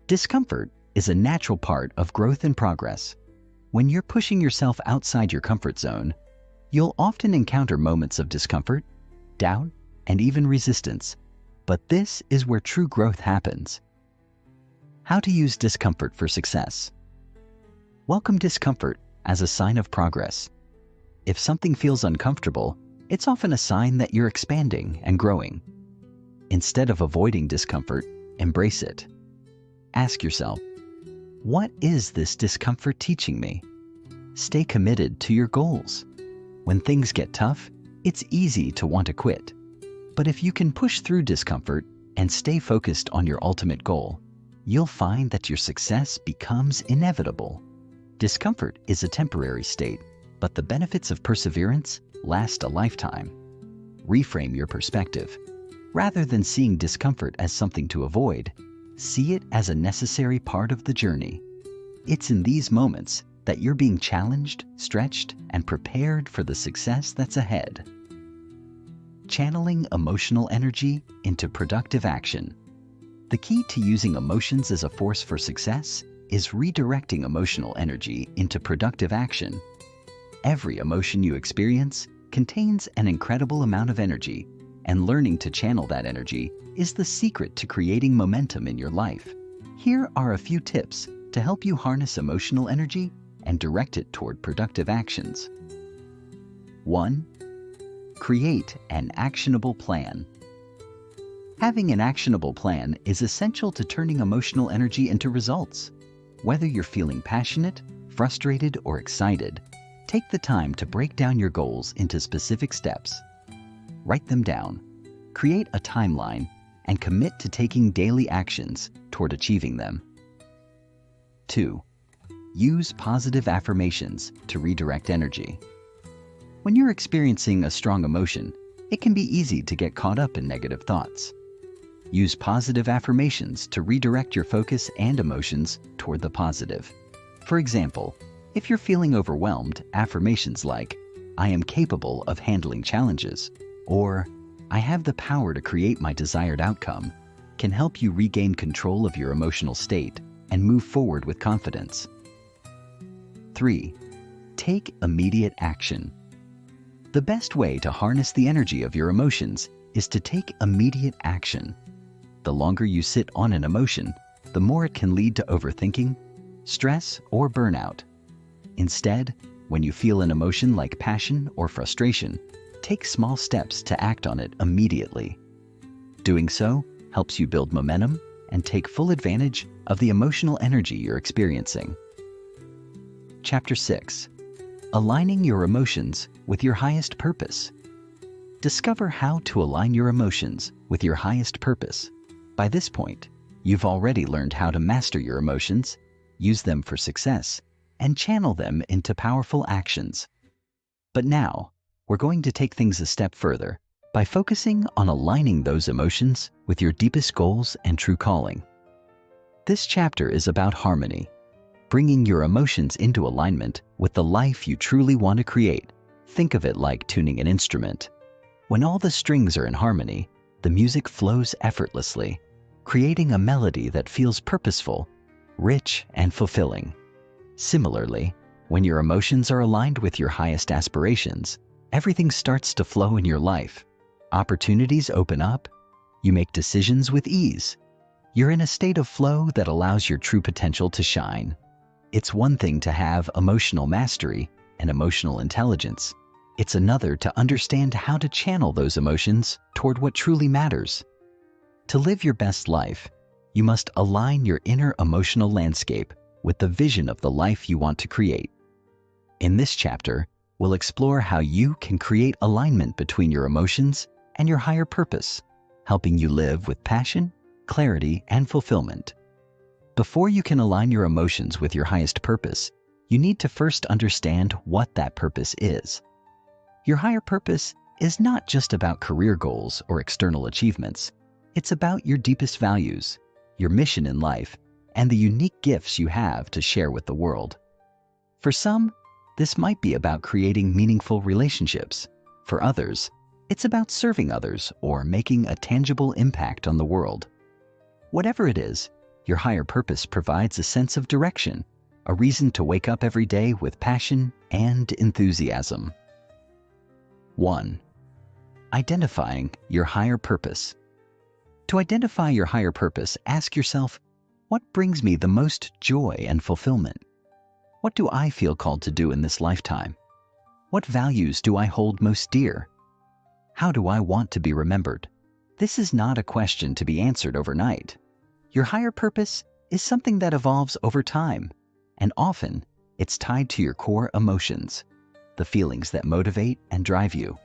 Discomfort is a natural part of growth and progress. When you're pushing yourself outside your comfort zone, you'll often encounter moments of discomfort, doubt, and even resistance. But this is where true growth happens. How to use discomfort for success. Welcome discomfort as a sign of progress. If something feels uncomfortable, it's often a sign that you're expanding and growing. Instead of avoiding discomfort, embrace it. Ask yourself, what is this discomfort teaching me? Stay committed to your goals. When things get tough, it's easy to want to quit. But if you can push through discomfort and stay focused on your ultimate goal, you'll find that your success becomes inevitable. Discomfort is a temporary state, but the benefits of perseverance last a lifetime. Reframe your perspective. Rather than seeing discomfort as something to avoid, see it as a necessary part of the journey. It's in these moments that you're being challenged, stretched, and prepared for the success that's ahead. Channeling emotional energy into productive action. The key to using emotions as a force for success is redirecting emotional energy into productive action. Every emotion you experience contains an incredible amount of energy, and learning to channel that energy is the secret to creating momentum in your life. Here are a few tips to help you harness emotional energy and direct it toward productive actions. 1. Create an actionable plan. Having an actionable plan is essential to turning emotional energy into results. Whether you're feeling passionate, frustrated, or excited, take the time to break down your goals into specific steps. Write them down, create a timeline, and commit to taking daily actions toward achieving them. 2. Use positive affirmations to redirect energy. When you're experiencing a strong emotion, it can be easy to get caught up in negative thoughts. Use positive affirmations to redirect your focus and emotions toward the positive. For example, if you're feeling overwhelmed, affirmations like, "I am capable of handling challenges," or "I have the power to create my desired outcome," can help you regain control of your emotional state and move forward with confidence. 3. Take immediate action. The best way to harness the energy of your emotions is to take immediate action. The longer you sit on an emotion, the more it can lead to overthinking, stress, or burnout. Instead, when you feel an emotion like passion or frustration, take small steps to act on it immediately. Doing so helps you build momentum and take full advantage of the emotional energy you're experiencing. Chapter 6. Aligning your emotions with your highest purpose. Discover how to align your emotions with your highest purpose. By this point, you've already learned how to master your emotions, use them for success, and channel them into powerful actions. But now, we're going to take things a step further. by focusing on aligning those emotions with your deepest goals and true calling. This chapter is about harmony, bringing your emotions into alignment with the life you truly want to create. Think of it like tuning an instrument. When all the strings are in harmony, the music flows effortlessly, creating a melody that feels purposeful, rich, and fulfilling. Similarly, when your emotions are aligned with your highest aspirations, everything starts to flow in your life. Opportunities open up, you make decisions with ease. You're in a state of flow that allows your true potential to shine. It's one thing to have emotional mastery and emotional intelligence. It's another to understand how to channel those emotions toward what truly matters. To live your best life, you must align your inner emotional landscape with the vision of the life you want to create. In this chapter, we'll explore how you can create alignment between your emotions and your higher purpose, helping you live with passion, clarity, and fulfillment. Before you can align your emotions with your highest purpose, you need to first understand what that purpose is. Your higher purpose is not just about career goals or external achievements. It's about your deepest values, your mission in life, and the unique gifts you have to share with the world. For some, this might be about creating meaningful relationships. For others, it's about serving others or making a tangible impact on the world. Whatever it is, your higher purpose provides a sense of direction, a reason to wake up every day with passion and enthusiasm. 1. Identifying your higher purpose. To identify your higher purpose, ask yourself, what brings me the most joy and fulfillment? What do I feel called to do in this lifetime? What values do I hold most dear? How do I want to be remembered? This is not a question to be answered overnight. Your higher purpose is something that evolves over time, and often it's tied to your core emotions, the feelings that motivate and drive you.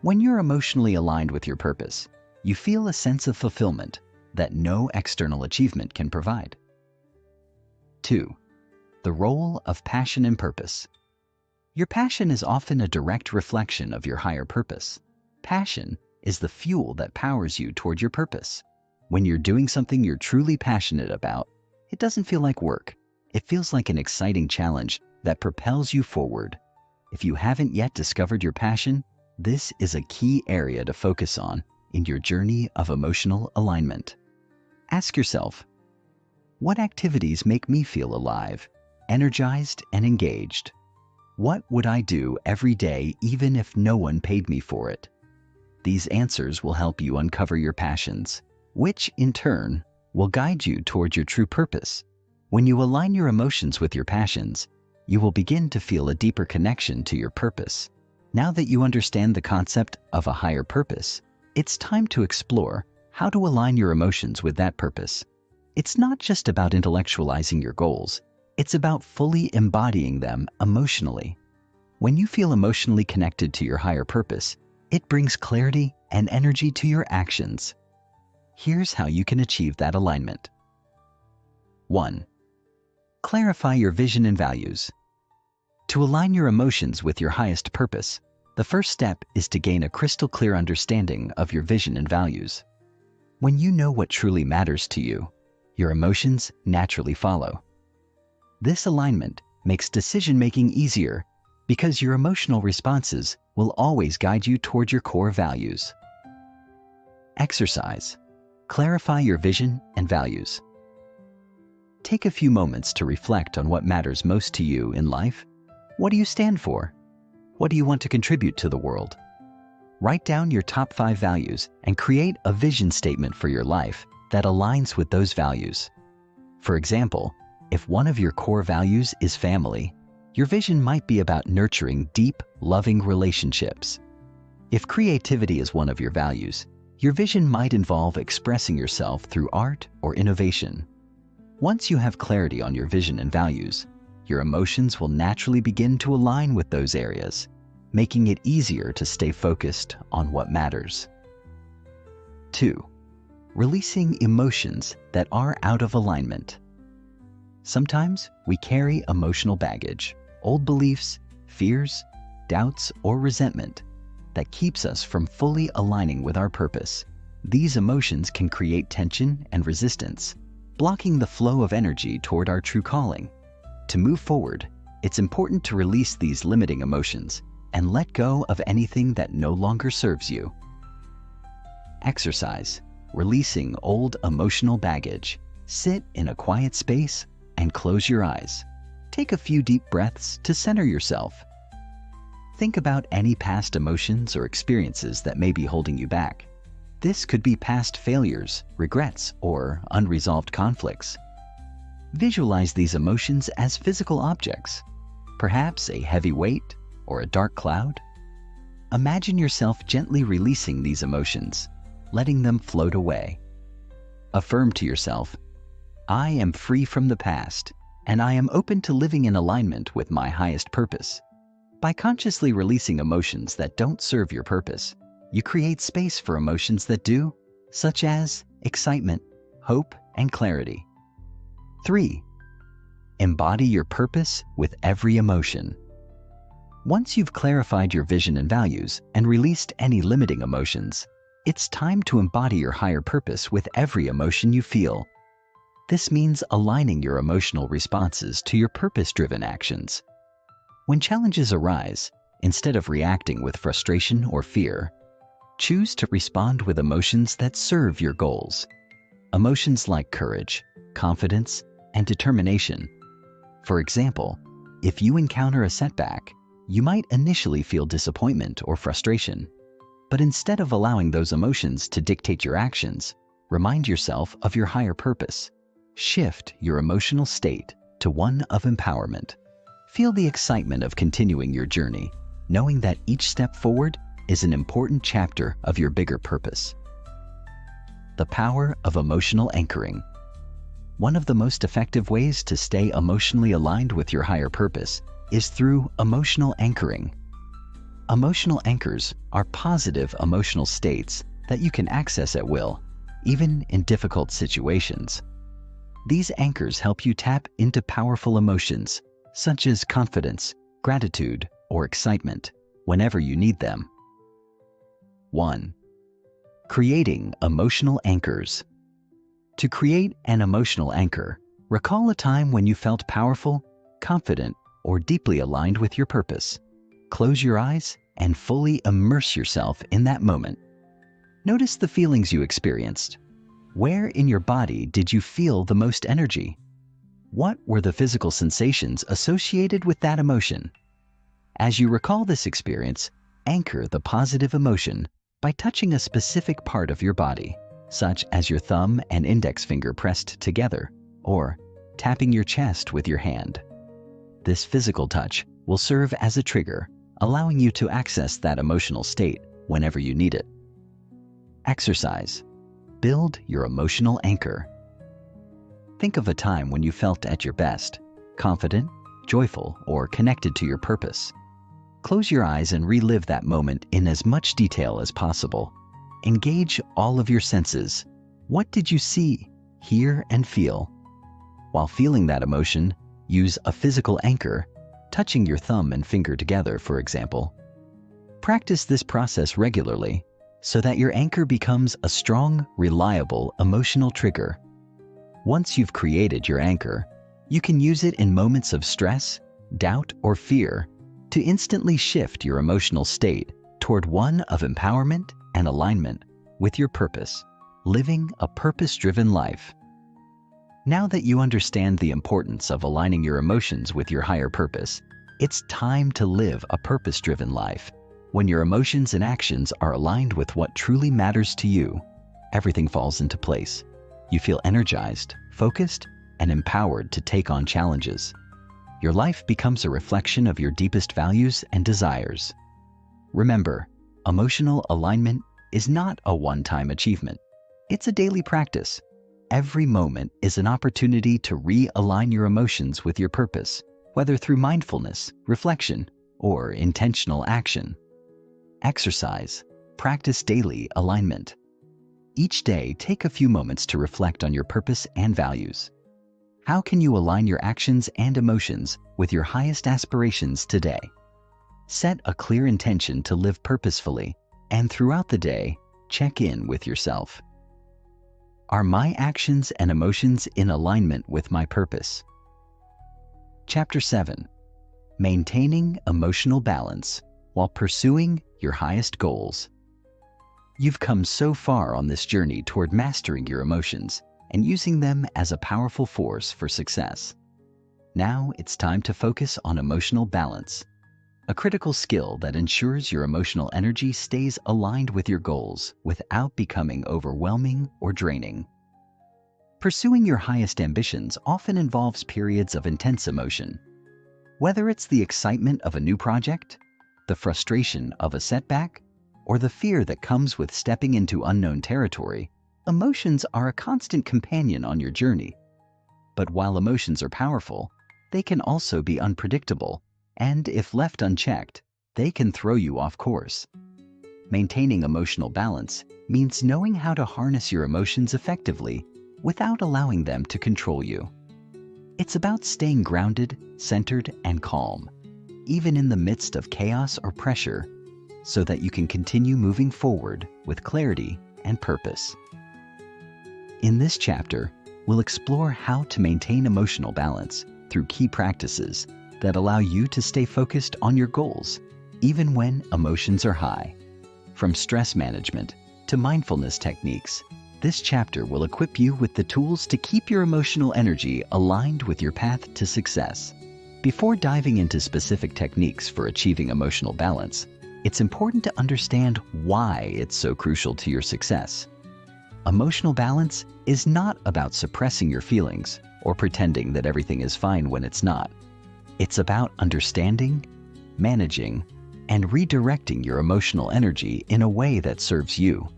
When you're emotionally aligned with your purpose, you feel a sense of fulfillment that no external achievement can provide. 2. The role of passion and purpose. Your passion is often a direct reflection of your higher purpose. Passion is the fuel that powers you toward your purpose. When you're doing something you're truly passionate about, it doesn't feel like work. It feels like an exciting challenge that propels you forward. If you haven't yet discovered your passion, this is a key area to focus on in your journey of emotional alignment. Ask yourself, what activities make me feel alive, energized, and engaged? What would I do every day even if no one paid me for it? These answers will help you uncover your passions, which in turn will guide you toward your true purpose. When you align your emotions with your passions, you will begin to feel a deeper connection to your purpose. Now that you understand the concept of a higher purpose, it's time to explore how to align your emotions with that purpose. It's not just about intellectualizing your goals, it's about fully embodying them emotionally. When you feel emotionally connected to your higher purpose, it brings clarity and energy to your actions. Here's how you can achieve that alignment. 1. Clarify your vision and values. To align your emotions with your highest purpose, the first step is to gain a crystal clear understanding of your vision and values. When you know what truly matters to you, your emotions naturally follow. This alignment makes decision-making easier because your emotional responses will always guide you toward your core values. Exercise. Clarify your vision and values. Take a few moments to reflect on what matters most to you in life. What do you stand for? What do you want to contribute to the world? Write down your top 5 values and create a vision statement for your life that aligns with those values. For example, if one of your core values is family, your vision might be about nurturing deep, loving relationships. If creativity is one of your values, your vision might involve expressing yourself through art or innovation. Once you have clarity on your vision and values, your emotions will naturally begin to align with those areas, making it easier to stay focused on what matters. 2. Releasing emotions that are out of alignment. Sometimes we carry emotional baggage, old beliefs, fears, doubts, or resentment. that keeps us from fully aligning with our purpose. These emotions can create tension and resistance, blocking the flow of energy toward our true calling. To move forward, it's important to release these limiting emotions and let go of anything that no longer serves you. Exercise, releasing old emotional baggage. Sit in a quiet space and close your eyes. Take a few deep breaths to center yourself. Think about any past emotions or experiences that may be holding you back. This could be past failures, regrets, or unresolved conflicts. Visualize these emotions as physical objects, perhaps a heavy weight or a dark cloud. Imagine yourself gently releasing these emotions, letting them float away. Affirm to yourself, "I am free from the past, and I am open to living in alignment with my highest purpose." By consciously releasing emotions that don't serve your purpose, you create space for emotions that do, such as excitement, hope, and clarity. 3. Embody your purpose with every emotion. Once you've clarified your vision and values and released any limiting emotions, it's time to embody your higher purpose with every emotion you feel. This means aligning your emotional responses to your purpose-driven actions. When challenges arise, instead of reacting with frustration or fear, choose to respond with emotions that serve your goals. Emotions like courage, confidence, and determination. For example, if you encounter a setback, you might initially feel disappointment or frustration. But instead of allowing those emotions to dictate your actions, remind yourself of your higher purpose. Shift your emotional state to one of empowerment. Feel the excitement of continuing your journey, knowing that each step forward is an important chapter of your bigger purpose. The power of emotional anchoring. One of the most effective ways to stay emotionally aligned with your higher purpose is through emotional anchoring. Emotional anchors are positive emotional states that you can access at will, even in difficult situations. These anchors help you tap into powerful emotions, such as confidence, gratitude, or excitement, whenever you need them. 1. Creating emotional anchors. To create an emotional anchor, recall a time when you felt powerful, confident, or deeply aligned with your purpose. Close your eyes and fully immerse yourself in that moment. Notice the feelings you experienced. Where in your body did you feel the most energy? What were the physical sensations associated with that emotion? As you recall this experience, anchor the positive emotion by touching a specific part of your body, such as your thumb and index finger pressed together, or tapping your chest with your hand. This physical touch will serve as a trigger, allowing you to access that emotional state whenever you need it. Exercise. Build your emotional anchor. Think of a time when you felt at your best, confident, joyful, or connected to your purpose. Close your eyes and relive that moment in as much detail as possible. Engage all of your senses. What did you see, hear, and feel? While feeling that emotion, use a physical anchor, touching your thumb and finger together, for example. Practice this process regularly so that your anchor becomes a strong, reliable emotional trigger. Once you've created your anchor, you can use it in moments of stress, doubt, or fear to instantly shift your emotional state toward one of empowerment and alignment with your purpose, living a purpose-driven life. Now that you understand the importance of aligning your emotions with your higher purpose, it's time to live a purpose-driven life. When your emotions and actions are aligned with what truly matters to you, everything falls into place. You feel energized, focused, and empowered to take on challenges. Your life becomes a reflection of your deepest values and desires. Remember, emotional alignment is not a one-time achievement. It's a daily practice. Every moment is an opportunity to realign your emotions with your purpose, whether through mindfulness, reflection, or intentional action. Exercise. Practice daily alignment. Each day, take a few moments to reflect on your purpose and values. How can you align your actions and emotions with your highest aspirations today? Set a clear intention to live purposefully, and throughout the day, check in with yourself. Are my actions and emotions in alignment with my purpose? Chapter 7. Maintaining emotional balance while pursuing your highest goals. You've come so far on this journey toward mastering your emotions and using them as a powerful force for success. Now it's time to focus on emotional balance, a critical skill that ensures your emotional energy stays aligned with your goals without becoming overwhelming or draining. Pursuing your highest ambitions often involves periods of intense emotion. Whether it's the excitement of a new project, the frustration of a setback, or the fear that comes with stepping into unknown territory, emotions are a constant companion on your journey. But while emotions are powerful, they can also be unpredictable, and if left unchecked, they can throw you off course. Maintaining emotional balance means knowing how to harness your emotions effectively without allowing them to control you. It's about staying grounded, centered, and calm, even in the midst of chaos or pressure, so that you can continue moving forward with clarity and purpose. In this chapter, we'll explore how to maintain emotional balance through key practices that allow you to stay focused on your goals, even when emotions are high. From stress management to mindfulness techniques, this chapter will equip you with the tools to keep your emotional energy aligned with your path to success. Before diving into specific techniques for achieving emotional balance, it's important to understand why it's so crucial to your success. Emotional balance is not about suppressing your feelings or pretending that everything is fine when it's not. It's about understanding, managing, and redirecting your emotional energy in a way that serves you.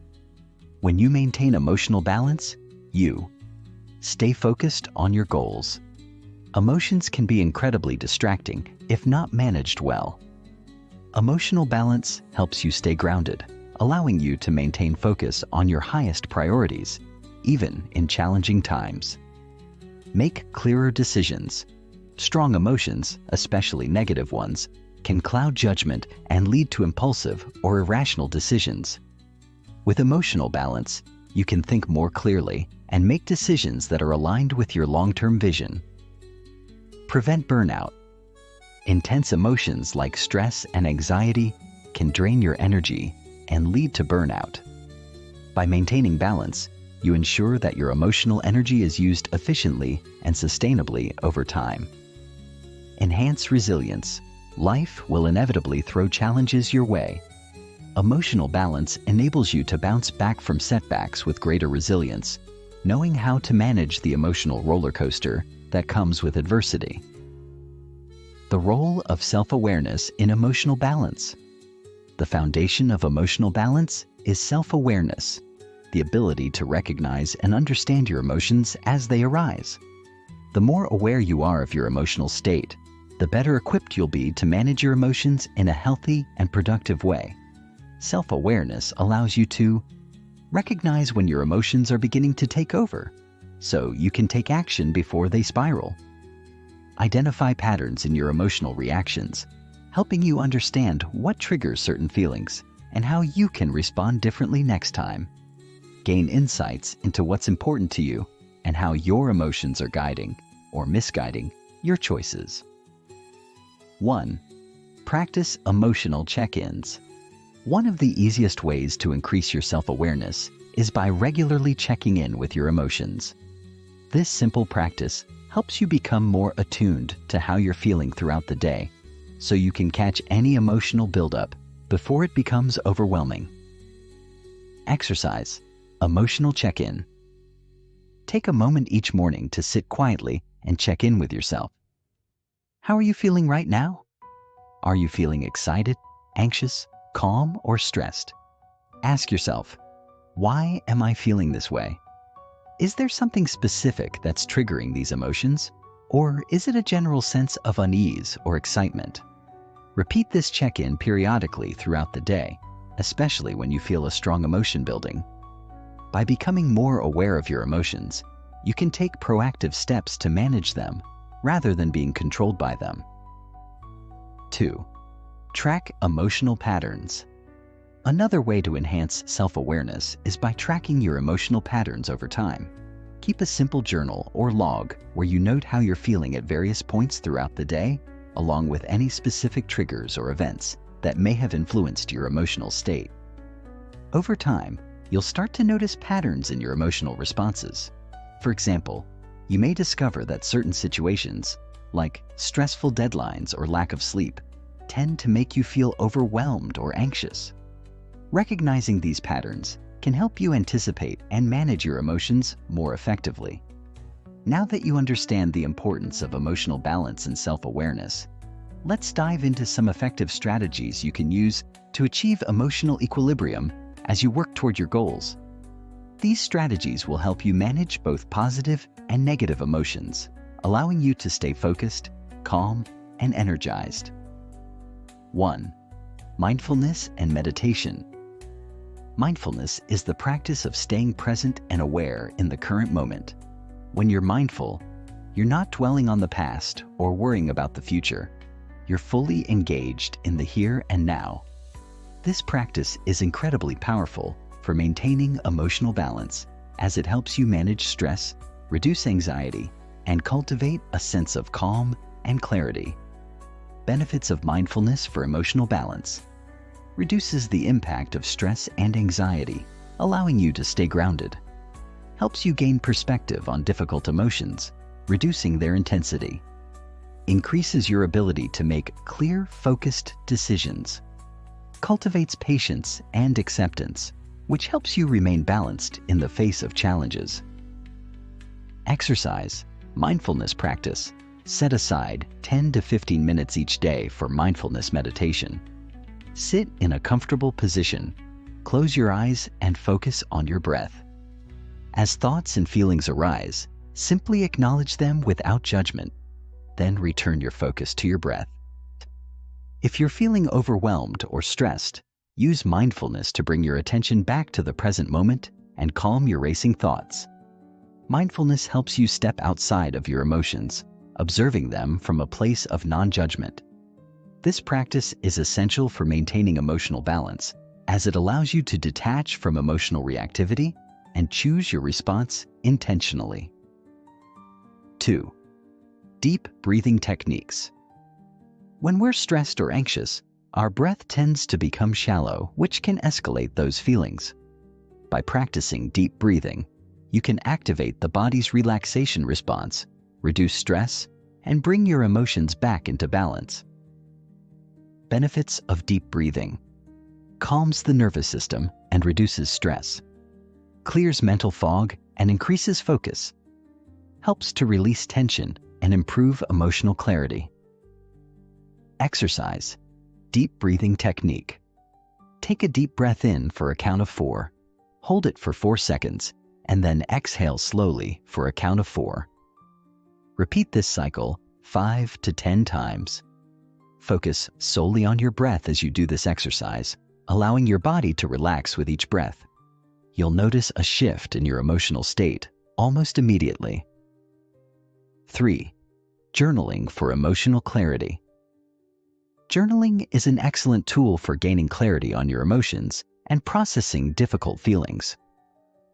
When you maintain emotional balance, you stay focused on your goals. Emotions can be incredibly distracting if not managed well. Emotional balance helps you stay grounded, allowing you to maintain focus on your highest priorities, even in challenging times. Make clearer decisions. Strong emotions, especially negative ones, can cloud judgment and lead to impulsive or irrational decisions. With emotional balance, you can think more clearly and make decisions that are aligned with your long-term vision. Prevent burnout. Intense emotions like stress and anxiety can drain your energy and lead to burnout. By maintaining balance, you ensure that your emotional energy is used efficiently and sustainably over time. Enhance resilience. Life will inevitably throw challenges your way. Emotional balance enables you to bounce back from setbacks with greater resilience, knowing how to manage the emotional roller coaster that comes with adversity. The role of self-awareness in emotional balance. The foundation of emotional balance is self-awareness, the ability to recognize and understand your emotions as they arise. The more aware you are of your emotional state, the better equipped you'll be to manage your emotions in a healthy and productive way. Self-awareness allows you to recognize when your emotions are beginning to take over, so you can take action before they spiral. Identify patterns in your emotional reactions, helping you understand what triggers certain feelings and how you can respond differently next time. Gain insights into what's important to you and how your emotions are guiding or misguiding your choices. 1. Practice emotional check-ins. One of the easiest ways to increase your self-awareness is by regularly checking in with your emotions. This simple practice helps you become more attuned to how you're feeling throughout the day, so you can catch any emotional buildup before it becomes overwhelming. Exercise. Emotional check-in. Take a moment each morning to sit quietly and check in with yourself. How are you feeling right now? Are you feeling excited, anxious, calm, or stressed? Ask yourself, why am I feeling this way? Is there something specific that's triggering these emotions? Or is it a general sense of unease or excitement? Repeat this check-in periodically throughout the day, especially when you feel a strong emotion building. By becoming more aware of your emotions, you can take proactive steps to manage them rather than being controlled by them. 2. Track emotional patterns. Another way to enhance self-awareness is by tracking your emotional patterns over time. Keep a simple journal or log where you note how you're feeling at various points throughout the day, along with any specific triggers or events that may have influenced your emotional state. Over time, you'll start to notice patterns in your emotional responses. For example, you may discover that certain situations, like stressful deadlines or lack of sleep, tend to make you feel overwhelmed or anxious. Recognizing these patterns can help you anticipate and manage your emotions more effectively. Now that you understand the importance of emotional balance and self-awareness, let's dive into some effective strategies you can use to achieve emotional equilibrium as you work toward your goals. These strategies will help you manage both positive and negative emotions, allowing you to stay focused, calm, and energized. 1. Mindfulness and meditation. Mindfulness is the practice of staying present and aware in the current moment. When you're mindful, you're not dwelling on the past or worrying about the future. You're fully engaged in the here and now. This practice is incredibly powerful for maintaining emotional balance, as it helps you manage stress, reduce anxiety, and cultivate a sense of calm and clarity. Benefits of mindfulness for emotional balance. Reduces the impact of stress and anxiety, allowing you to stay grounded. Helps you gain perspective on difficult emotions, reducing their intensity. Increases your ability to make clear, focused decisions. Cultivates patience and acceptance, which helps you remain balanced in the face of challenges. Exercise, mindfulness practice. Set aside 10 to 15 minutes each day for mindfulness meditation. Sit in a comfortable position, close your eyes, and focus on your breath. As thoughts and feelings arise, simply acknowledge them without judgment, then return your focus to your breath. If you're feeling overwhelmed or stressed, use mindfulness to bring your attention back to the present moment and calm your racing thoughts. Mindfulness helps you step outside of your emotions, observing them from a place of non-judgment. This practice is essential for maintaining emotional balance, as it allows you to detach from emotional reactivity and choose your response intentionally. 2. Deep breathing techniques. When we're stressed or anxious, our breath tends to become shallow, which can escalate those feelings. By practicing deep breathing, you can activate the body's relaxation response, reduce stress, and bring your emotions back into balance. Benefits of deep breathing. Calms the nervous system and reduces stress. Clears mental fog and increases focus. Helps to release tension and improve emotional clarity. Exercise. Deep breathing technique. Take a deep breath in for a count of 4. Hold it for 4 seconds, and then exhale slowly for a count of 4. Repeat this cycle 5 to 10 times. Focus solely on your breath as you do this exercise, allowing your body to relax with each breath. You'll notice a shift in your emotional state almost immediately. 3. Journaling for emotional clarity. Journaling is an excellent tool for gaining clarity on your emotions and processing difficult feelings.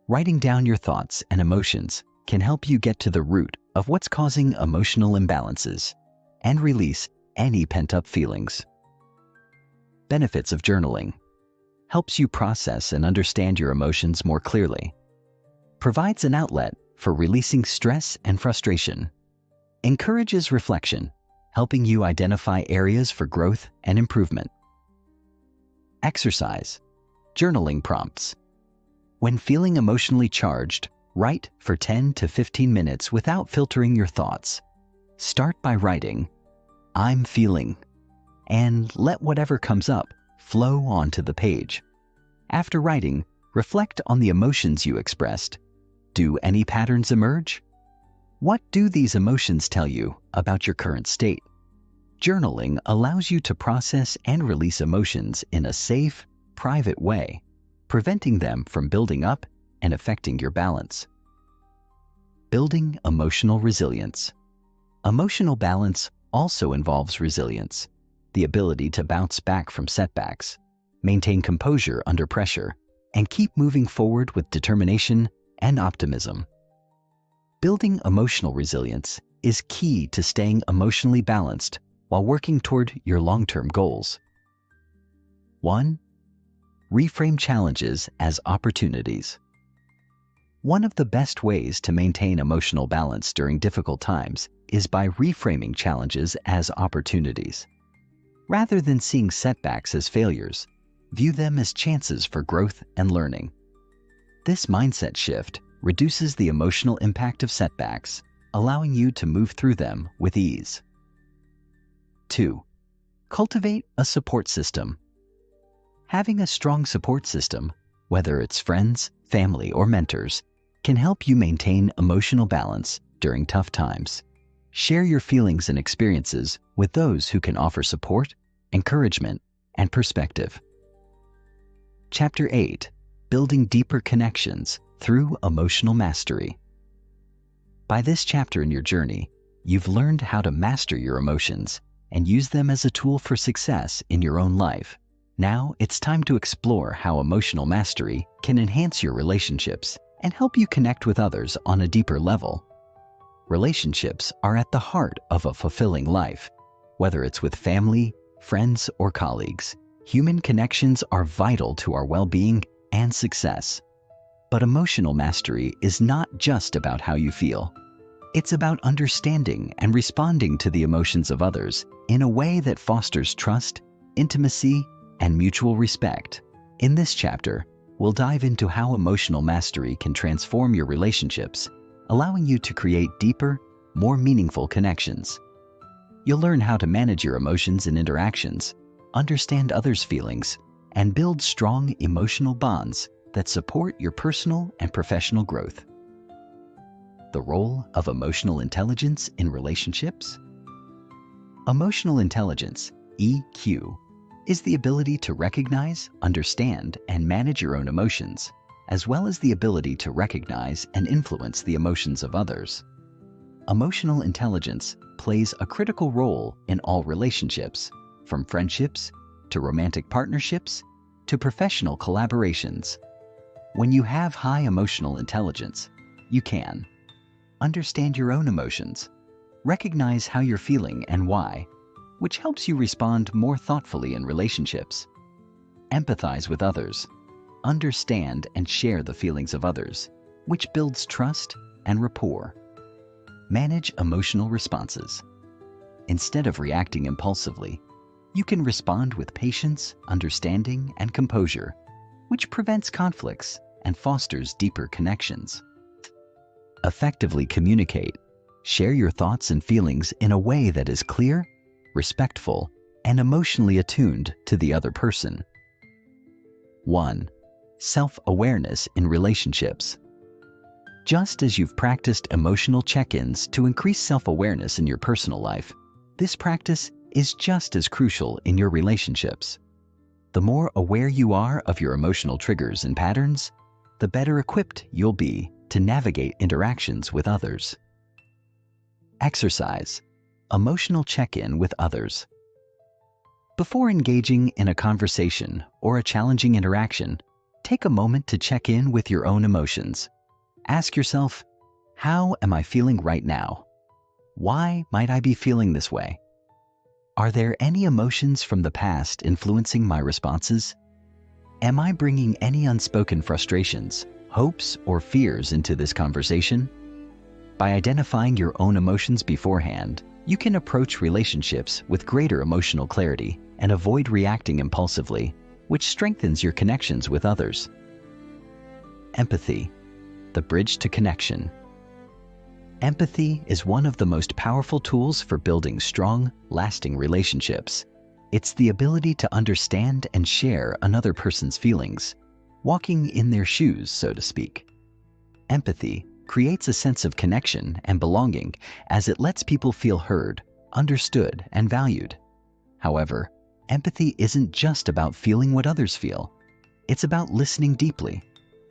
Writing down your thoughts and emotions can help you get to the root of what's causing emotional imbalances and release any pent-up feelings. Benefits of journaling. Helps you process and understand your emotions more clearly. Provides an outlet for releasing stress and frustration. Encourages reflection, helping you identify areas for growth and improvement. Exercise. Journaling prompts. When feeling emotionally charged, write for 10 to 15 minutes without filtering your thoughts. Start by writing, "I'm feeling," and let whatever comes up flow onto the page. After writing, reflect on the emotions you expressed. Do any patterns emerge? What do these emotions tell you about your current state? Journaling allows you to process and release emotions in a safe, private way, preventing them from building up and affecting your balance. Building emotional resilience. Emotional balance also involves resilience. the ability to bounce back from setbacks, maintain composure under pressure, and keep moving forward with determination and optimism. Building emotional resilience is key to staying emotionally balanced while working toward your long-term goals. 1. Reframe challenges as opportunities. One of the best ways to maintain emotional balance during difficult times is by reframing challenges as opportunities. Rather than seeing setbacks as failures, view them as chances for growth and learning. This mindset shift reduces the emotional impact of setbacks, allowing you to move through them with ease. 2. Cultivate a support system. Having a strong support system, whether it's friends, family, or mentors, can help you maintain emotional balance during tough times. Share your feelings and experiences with those who can offer support, encouragement, and perspective. Chapter 8. Building deeper connections through emotional mastery. By this chapter in your journey, you've learned how to master your emotions and use them as a tool for success in your own life. Now it's time to explore how emotional mastery can enhance your relationships and help you connect with others on a deeper level. Relationships are at the heart of a fulfilling life. Whether it's with family, friends, or colleagues, human connections are vital to our well-being and success. But emotional mastery is not just about how you feel. It's about understanding and responding to the emotions of others in a way that fosters trust, intimacy, and mutual respect. In this chapter, we'll dive into how emotional mastery can transform your relationships, allowing you to create deeper, more meaningful connections. You'll learn how to manage your emotions in interactions, understand others' feelings, and build strong emotional bonds that support your personal and professional growth. The role of emotional intelligence in relationships. Emotional intelligence, EQ, is the ability to recognize, understand, and manage your own emotions, as well as the ability to recognize and influence the emotions of others. Emotional intelligence plays a critical role in all relationships, from friendships to romantic partnerships to professional collaborations. When you have high emotional intelligence, you can understand your own emotions, recognize how you're feeling and why, which helps you respond more thoughtfully in relationships. Empathize with others, understand and share the feelings of others, which builds trust and rapport. Manage emotional responses. Instead of reacting impulsively, you can respond with patience, understanding, and composure, which prevents conflicts and fosters deeper connections. Effectively communicate. Share your thoughts and feelings in a way that is clear, respectful, and emotionally attuned to the other person. 1. Self-awareness in relationships. Just as you've practiced emotional check-ins to increase self-awareness in your personal life, this practice is just as crucial in your relationships. The more aware you are of your emotional triggers and patterns, the better equipped you'll be to navigate interactions with others. Exercise. Emotional check-in with others. Before engaging in a conversation or a challenging interaction, take a moment to check in with your own emotions. Ask yourself, how am I feeling right now? Why might I be feeling this way? Are there any emotions from the past influencing my responses? Am I bringing any unspoken frustrations, hopes, or fears into this conversation? By identifying your own emotions beforehand, you can approach relationships with greater emotional clarity and avoid reacting impulsively, which strengthens your connections with others. Empathy, the bridge to connection. Empathy is one of the most powerful tools for building strong, lasting relationships. It's the ability to understand and share another person's feelings, walking in their shoes, so to speak. Empathy creates a sense of connection and belonging as it lets people feel heard, understood, and valued. However, empathy isn't just about feeling what others feel. It's about listening deeply,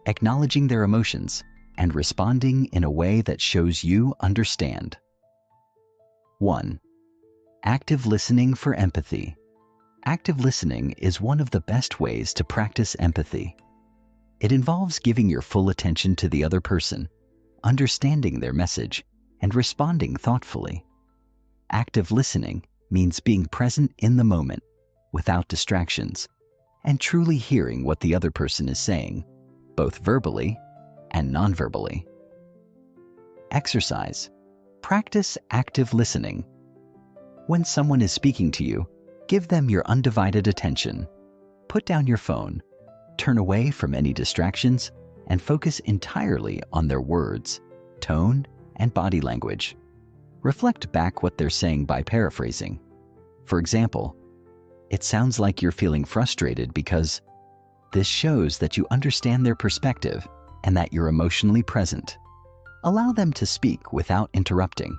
acknowledging their emotions, and responding in a way that shows you understand. 1. Active listening for empathy. Active listening is one of the best ways to practice empathy. It involves giving your full attention to the other person, understanding their message, and responding thoughtfully. Active listening means being present in the moment, without distractions, and truly hearing what the other person is saying, both verbally and non-verbally. Exercise. Practice active listening. When someone is speaking to you, give them your undivided attention. Put down your phone, turn away from any distractions, and focus entirely on their words, tone, and body language. Reflect back what they're saying by paraphrasing. For example, "It sounds like you're feeling frustrated because..." This shows that you understand their perspective and that you're emotionally present. Allow them to speak without interrupting.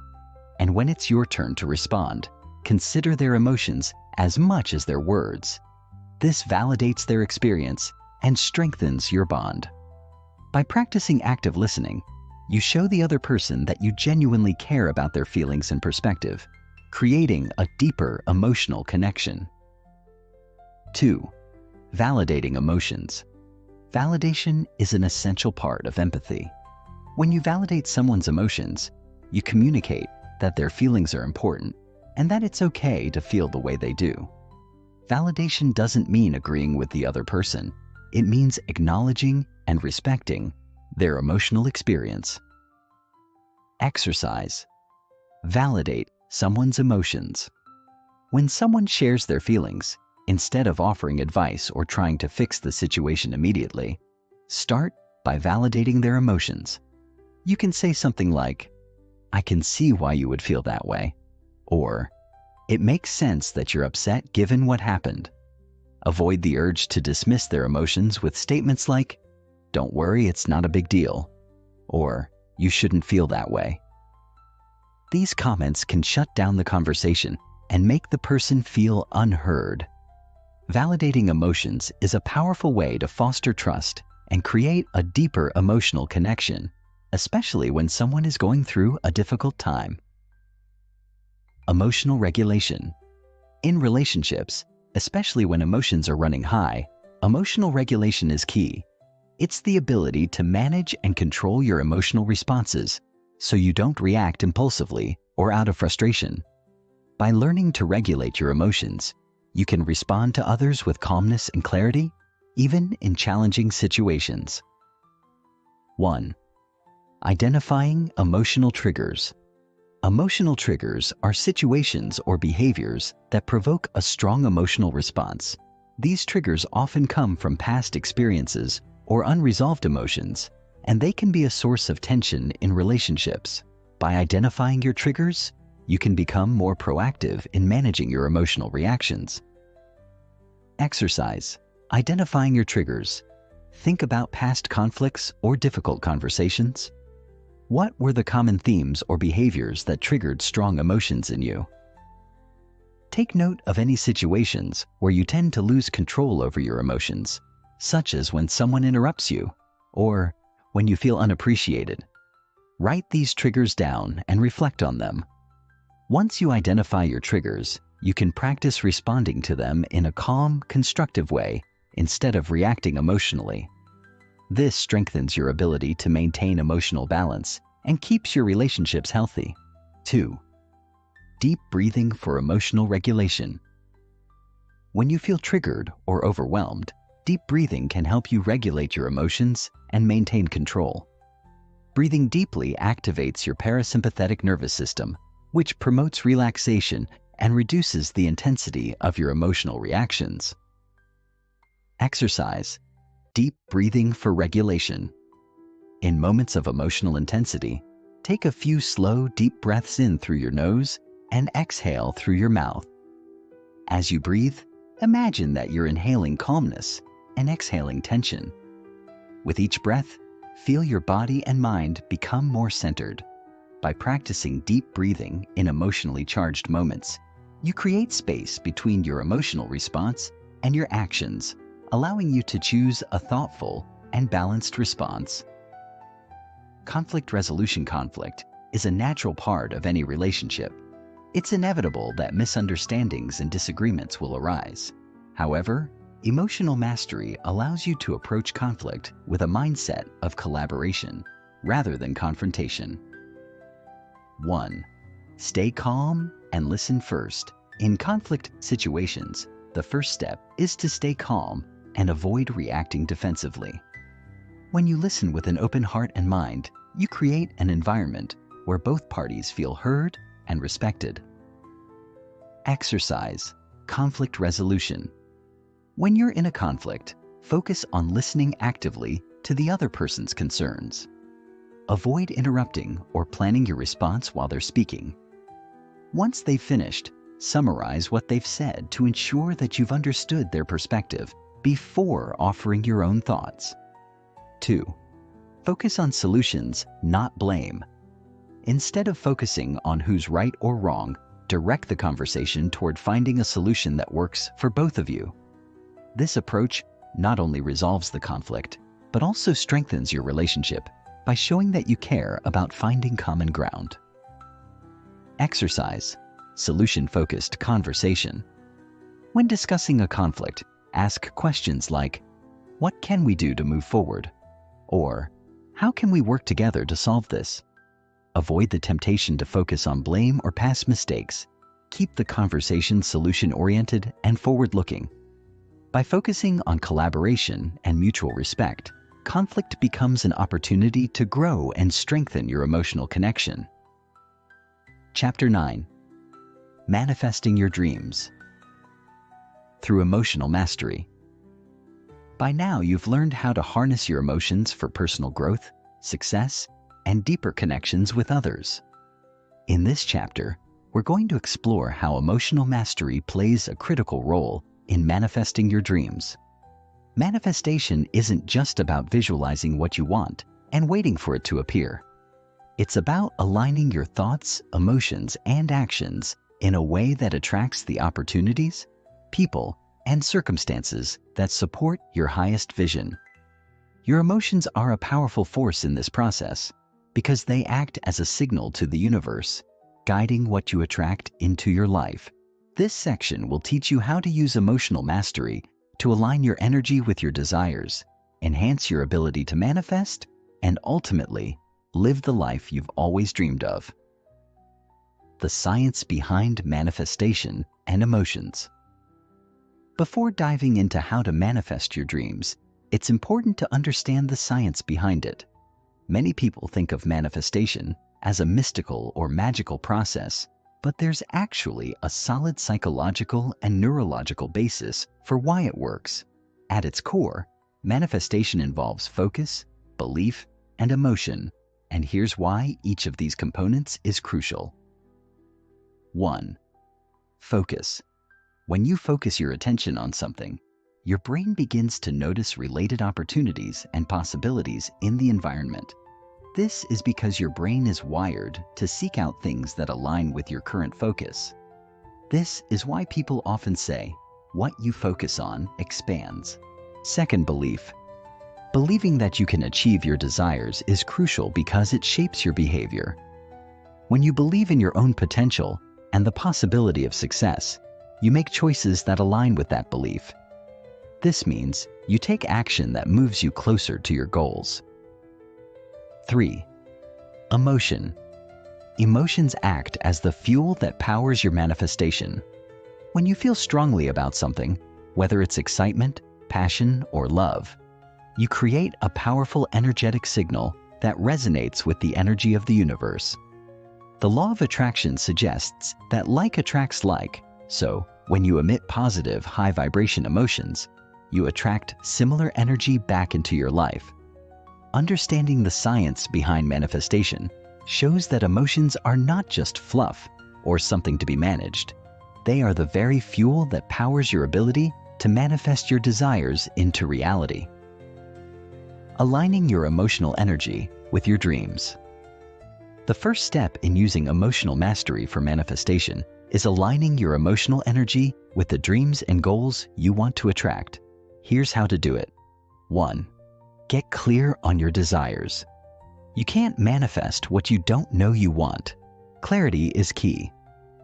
And when it's your turn to respond, consider their emotions as much as their words. This validates their experience and strengthens your bond. By practicing active listening, you show the other person that you genuinely care about their feelings and perspective, creating a deeper emotional connection. 2. Validating emotions. Validation is an essential part of empathy. When you validate someone's emotions, you communicate that their feelings are important and that it's okay to feel the way they do. Validation doesn't mean agreeing with the other person. It means acknowledging and respecting their emotional experience. Exercise. Validate someone's emotions. When someone shares their feelings, instead of offering advice or trying to fix the situation immediately, start by validating their emotions. You can say something like, "I can see why you would feel that way," or "It makes sense that you're upset given what happened." Avoid the urge to dismiss their emotions with statements like, "Don't worry, it's not a big deal," or "You shouldn't feel that way." These comments can shut down the conversation and make the person feel unheard. Validating emotions is a powerful way to foster trust and create a deeper emotional connection, especially when someone is going through a difficult time. Emotional regulation. In relationships, especially when emotions are running high, emotional regulation is key. It's the ability to manage and control your emotional responses so you don't react impulsively or out of frustration. By learning to regulate your emotions, you can respond to others with calmness and clarity, even in challenging situations. 1. Identifying emotional triggers. Emotional triggers are situations or behaviors that provoke a strong emotional response. These triggers often come from past experiences or unresolved emotions, and they can be a source of tension in relationships. By identifying your triggers, you can become more proactive in managing your emotional reactions. Exercise. Identifying your triggers. Think about past conflicts or difficult conversations. What were the common themes or behaviors that triggered strong emotions in you? Take note of any situations where you tend to lose control over your emotions, such as when someone interrupts you or when you feel unappreciated. Write these triggers down and reflect on them. Once you identify your triggers, you can practice responding to them in a calm, constructive way instead of reacting emotionally. This strengthens your ability to maintain emotional balance and keeps your relationships healthy. 2. Deep breathing for emotional regulation. When you feel triggered or overwhelmed, deep breathing can help you regulate your emotions and maintain control. Breathing deeply activates your parasympathetic nervous system, which promotes relaxation and reduces the intensity of your emotional reactions. Exercise. Deep breathing for regulation. In moments of emotional intensity, take a few slow, deep breaths in through your nose and exhale through your mouth. As you breathe, imagine that you're inhaling calmness and exhaling tension. With each breath, feel your body and mind become more centered. By practicing deep breathing in emotionally charged moments, you create space between your emotional response and your actions, allowing you to choose a thoughtful and balanced response. Conflict resolution. Conflict is a natural part of any relationship. It's inevitable that misunderstandings and disagreements will arise. However, emotional mastery allows you to approach conflict with a mindset of collaboration rather than confrontation. 1. Stay calm and listen first. In conflict situations, the first step is to stay calm and avoid reacting defensively. When you listen with an open heart and mind, you create an environment where both parties feel heard and respected. Exercise conflict resolution. When you're in a conflict, focus on listening actively to the other person's concerns. Avoid interrupting or planning your response while they're speaking. Once they've finished, summarize what they've said to ensure that you've understood their perspective before offering your own thoughts. 2. Focus on solutions, not blame. Instead of focusing on who's right or wrong, direct the conversation toward finding a solution that works for both of you. This approach not only resolves the conflict, but also strengthens your relationship by showing that you care about finding common ground. Exercise solution-focused conversation. When discussing a conflict, ask questions like, "What can we do to move forward?" Or, "How can we work together to solve this?" Avoid the temptation to focus on blame or past mistakes. Keep the conversation solution-oriented and forward-looking. By focusing on collaboration and mutual respect, conflict becomes an opportunity to grow and strengthen your emotional connection. Chapter 9. Manifesting your dreams. Through emotional mastery. By now, you've learned how to harness your emotions for personal growth, success, and deeper connections with others. In this chapter, we're going to explore how emotional mastery plays a critical role in manifesting your dreams. Manifestation isn't just about visualizing what you want and waiting for it to appear. It's about aligning your thoughts, emotions, and actions in a way that attracts the opportunities, people, and circumstances that support your highest vision. Your emotions are a powerful force in this process because they act as a signal to the universe, guiding what you attract into your life. This section will teach you how to use emotional mastery to align your energy with your desires, enhance your ability to manifest, and ultimately live the life you've always dreamed of. The science behind manifestation and emotions. Before diving into how to manifest your dreams, it's important to understand the science behind it. Many people think of manifestation as a mystical or magical process, but there's actually a solid psychological and neurological basis for why it works. At its core, manifestation involves focus, belief, and emotion, and here's why each of these components is crucial. 1. Focus. When you focus your attention on something, your brain begins to notice related opportunities and possibilities in the environment. This is because your brain is wired to seek out things that align with your current focus. This is why people often say, "What you focus on expands." Second, belief. Believing that you can achieve your desires is crucial because it shapes your behavior. When you believe in your own potential and the possibility of success, you make choices that align with that belief. This means you take action that moves you closer to your goals. 3. Emotion. Emotions act as the fuel that powers your manifestation. When you feel strongly about something, whether it's excitement, passion, or love, you create a powerful energetic signal that resonates with the energy of the universe. The law of attraction suggests that like attracts like, so when you emit positive, high vibration emotions, you attract similar energy back into your life. Understanding the science behind manifestation shows that emotions are not just fluff or something to be managed. They are the very fuel that powers your ability to manifest your desires into reality. Aligning your emotional energy with your dreams. The first step in using emotional mastery for manifestation is aligning your emotional energy with the dreams and goals you want to attract. Here's how to do it. 1. Get clear on your desires. You can't manifest what you don't know you want. Clarity is key.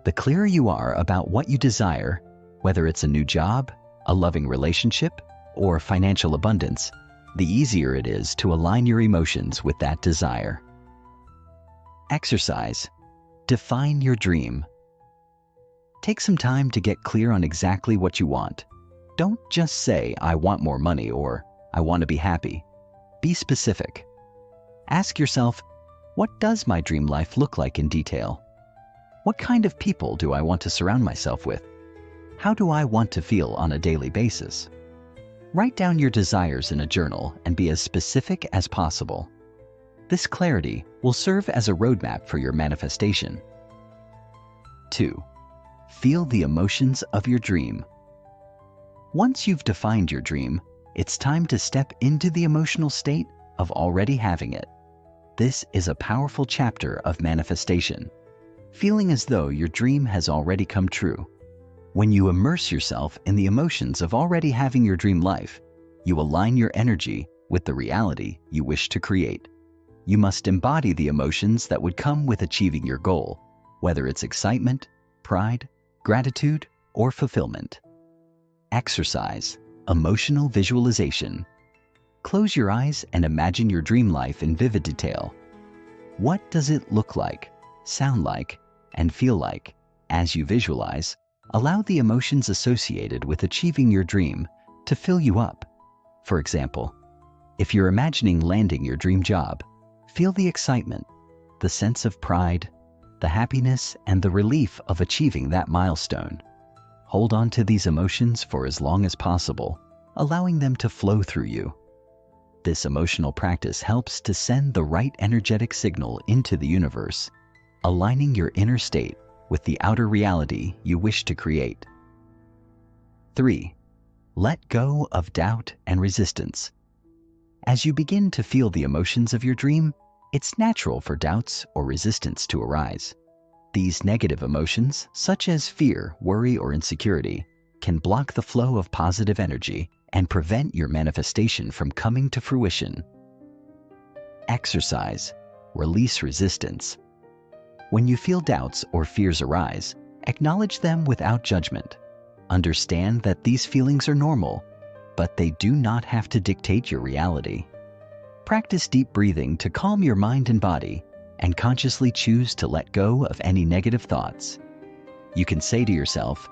The clearer you are about what you desire, whether it's a new job, a loving relationship, or financial abundance, the easier it is to align your emotions with that desire. Exercise. Define your dream. Take some time to get clear on exactly what you want. Don't just say, "I want more money," or "I want to be happy." Be specific. Ask yourself, what does my dream life look like in detail? What kind of people do I want to surround myself with? How do I want to feel on a daily basis? Write down your desires in a journal and be as specific as possible. This clarity will serve as a roadmap for your manifestation. 2. Feel the emotions of your dream. Once you've defined your dream, it's time to step into the emotional state of already having it. This is a powerful chapter of manifestation, feeling as though your dream has already come true. When you immerse yourself in the emotions of already having your dream life, you align your energy with the reality you wish to create. You must embody the emotions that would come with achieving your goal, whether it's excitement, pride, gratitude, or fulfillment. Exercise. Emotional visualization. Close your eyes and imagine your dream life in vivid detail. What does it look like, sound like, and feel like? As you visualize, allow the emotions associated with achieving your dream to fill you up. For example, if you're imagining landing your dream job, feel the excitement, the sense of pride, the happiness, and the relief of achieving that milestone. Hold on to these emotions for as long as possible, allowing them to flow through you. This emotional practice helps to send the right energetic signal into the universe, aligning your inner state with the outer reality you wish to create. 3. Let go of doubt and resistance. As you begin to feel the emotions of your dream, it's natural for doubts or resistance to arise. These negative emotions, such as fear, worry, or insecurity, can block the flow of positive energy and prevent your manifestation from coming to fruition. Exercise. Release resistance. When you feel doubts or fears arise, acknowledge them without judgment. Understand that these feelings are normal, but they do not have to dictate your reality. Practice deep breathing to calm your mind and body, and consciously choose to let go of any negative thoughts. You can say to yourself,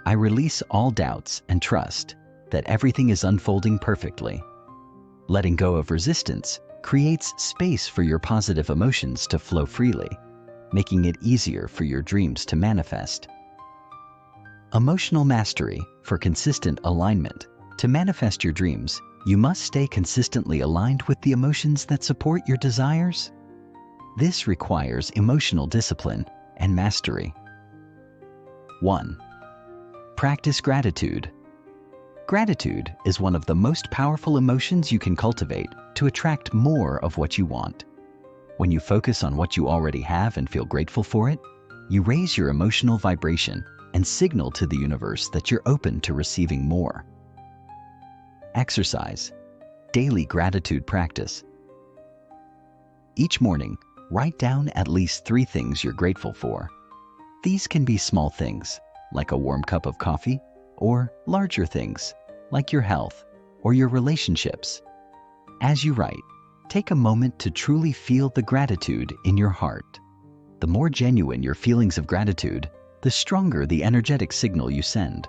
"I release all doubts and trust that everything is unfolding perfectly." Letting go of resistance creates space for your positive emotions to flow freely, making it easier for your dreams to manifest. Emotional mastery. For consistent alignment. To manifest your dreams, you must stay consistently aligned with the emotions that support your desires. This requires emotional discipline and mastery. 1. Practice gratitude. Gratitude is one of the most powerful emotions you can cultivate to attract more of what you want. When you focus on what you already have and feel grateful for it, you raise your emotional vibration and signal to the universe that you're open to receiving more. Exercise. Daily gratitude practice. Each morning, write down at least 3 things you're grateful for. These can be small things, like a warm cup of coffee, or larger things, like your health or your relationships. As you write, take a moment to truly feel the gratitude in your heart. The more genuine your feelings of gratitude, the stronger the energetic signal you send.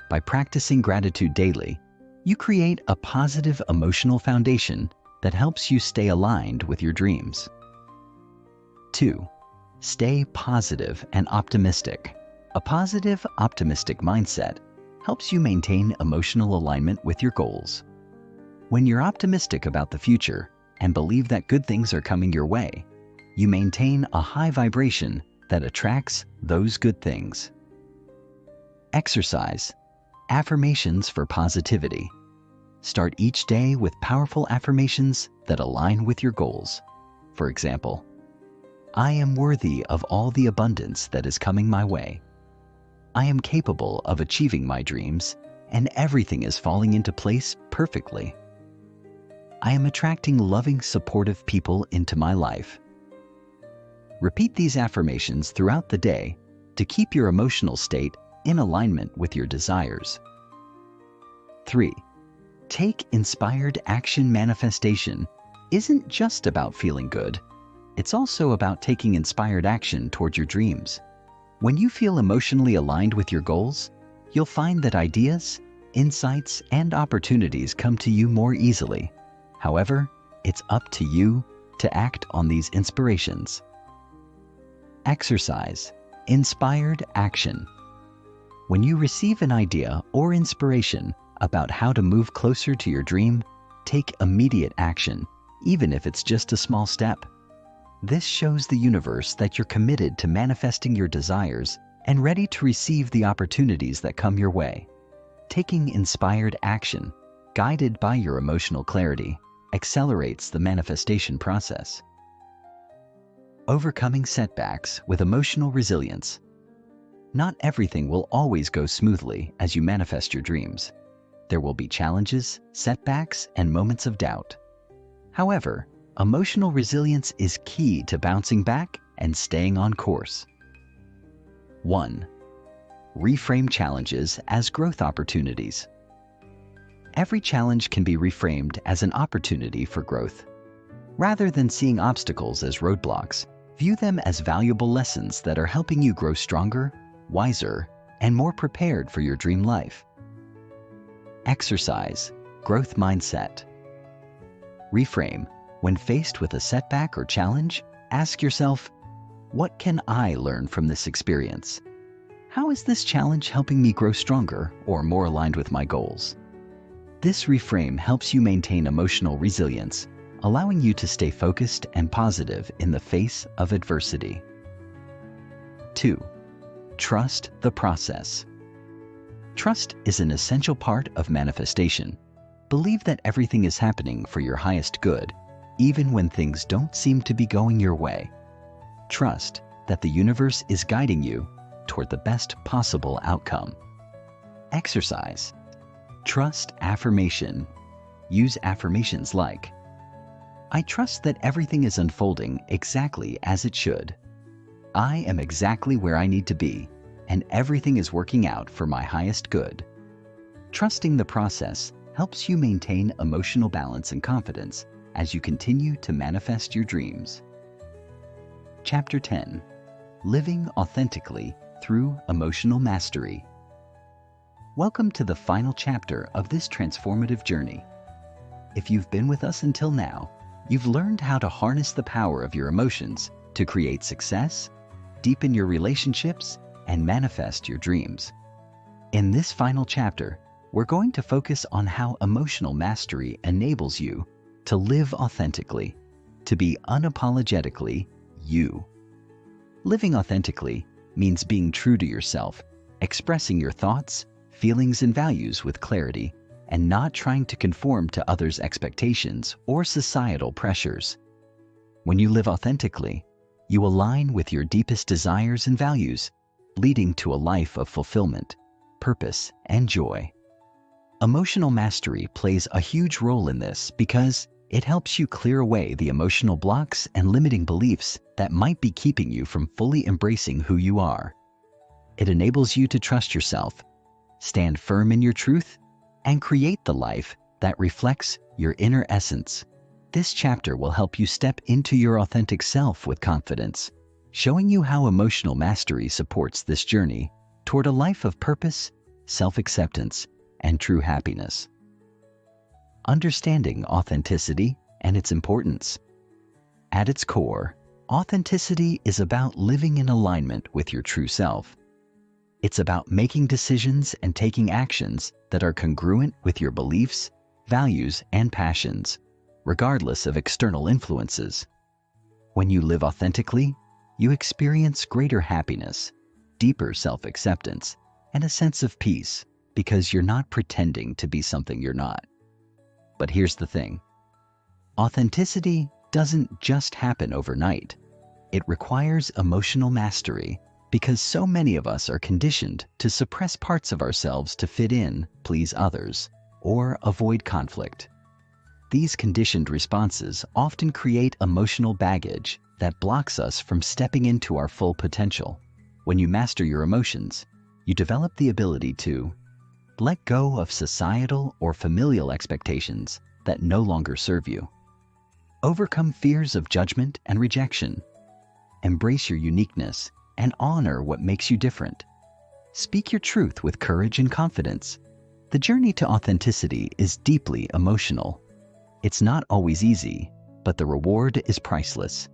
By practicing gratitude daily, you create a positive emotional foundation that helps you stay aligned with your dreams. 2. Stay positive and optimistic. A positive, optimistic mindset helps you maintain emotional alignment with your goals. When you're optimistic about the future and believe that good things are coming your way, you maintain a high vibration that attracts those good things. Exercise. Affirmations for positivity. Start each day with powerful affirmations that align with your goals. For example, "I am worthy of all the abundance that is coming my way. I am capable of achieving my dreams, and everything is falling into place perfectly. I am attracting loving, supportive people into my life." Repeat these affirmations throughout the day, to keep your emotional state in alignment with your desires. 3. Take inspired action. Manifestation isn't just about feeling good. It's also about taking inspired action toward your dreams. When you feel emotionally aligned with your goals, you'll find that ideas, insights, and opportunities come to you more easily. However, it's up to you to act on these inspirations. Exercise. Inspired action. When you receive an idea or inspiration about how to move closer to your dream, take immediate action, even if it's just a small step. This shows the universe that you're committed to manifesting your desires and ready to receive the opportunities that come your way. Taking inspired action, guided by your emotional clarity, accelerates the manifestation process. Overcoming setbacks with emotional resilience. Not everything will always go smoothly as you manifest your dreams. There will be challenges, setbacks, and moments of doubt. However, emotional resilience is key to bouncing back and staying on course. 1. Reframe challenges as growth opportunities. Every challenge can be reframed as an opportunity for growth. Rather than seeing obstacles as roadblocks, view them as valuable lessons that are helping you grow stronger, wiser, and more prepared for your dream life. Exercise. Growth mindset. Reframe. When faced with a setback or challenge, ask yourself, what can I learn from this experience? How is this challenge helping me grow stronger or more aligned with my goals? This reframe helps you maintain emotional resilience, allowing you to stay focused and positive in the face of adversity. 2. Trust the process. Trust is an essential part of manifestation. Believe that everything is happening for your highest good, even when things don't seem to be going your way. Trust that the universe is guiding you toward the best possible outcome. Exercise. Trust affirmation. Use affirmations like, I trust that everything is unfolding exactly as it should. I am exactly where I need to be, and everything is working out for my highest good. Trusting the process helps you maintain emotional balance and confidence as you continue to manifest your dreams. Chapter 10. Living authentically through emotional mastery. Welcome to the final chapter of this transformative journey. If you've been with us until now, you've learned how to harness the power of your emotions to create success, deepen your relationships, and manifest your dreams. In this final chapter, we're going to focus on how emotional mastery enables you to live authentically, to be unapologetically you. Living authentically means being true to yourself, expressing your thoughts, feelings, and values with clarity, and not trying to conform to others' expectations or societal pressures. When you live authentically, you align with your deepest desires and values, leading to a life of fulfillment, purpose, and joy. Emotional mastery plays a huge role in this because it helps you clear away the emotional blocks and limiting beliefs that might be keeping you from fully embracing who you are. It enables you to trust yourself, stand firm in your truth, and create the life that reflects your inner essence. This chapter will help you step into your authentic self with confidence, showing you how emotional mastery supports this journey toward a life of purpose, self-acceptance, and true happiness. Understanding authenticity and its importance. At its core, authenticity is about living in alignment with your true self. It's about making decisions and taking actions that are congruent with your beliefs, values, and passions, regardless of external influences. When you live authentically, you experience greater happiness, deeper self-acceptance, and a sense of peace because you're not pretending to be something you're not. But here's the thing. Authenticity doesn't just happen overnight. It requires emotional mastery because so many of us are conditioned to suppress parts of ourselves to fit in, please others, or avoid conflict. These conditioned responses often create emotional baggage that blocks us from stepping into our full potential. When you master your emotions, you develop the ability to let go of societal or familial expectations that no longer serve you. Overcome fears of judgment and rejection. Embrace your uniqueness and honor what makes you different. Speak your truth with courage and confidence. The journey to authenticity is deeply emotional. It's not always easy, but the reward is priceless.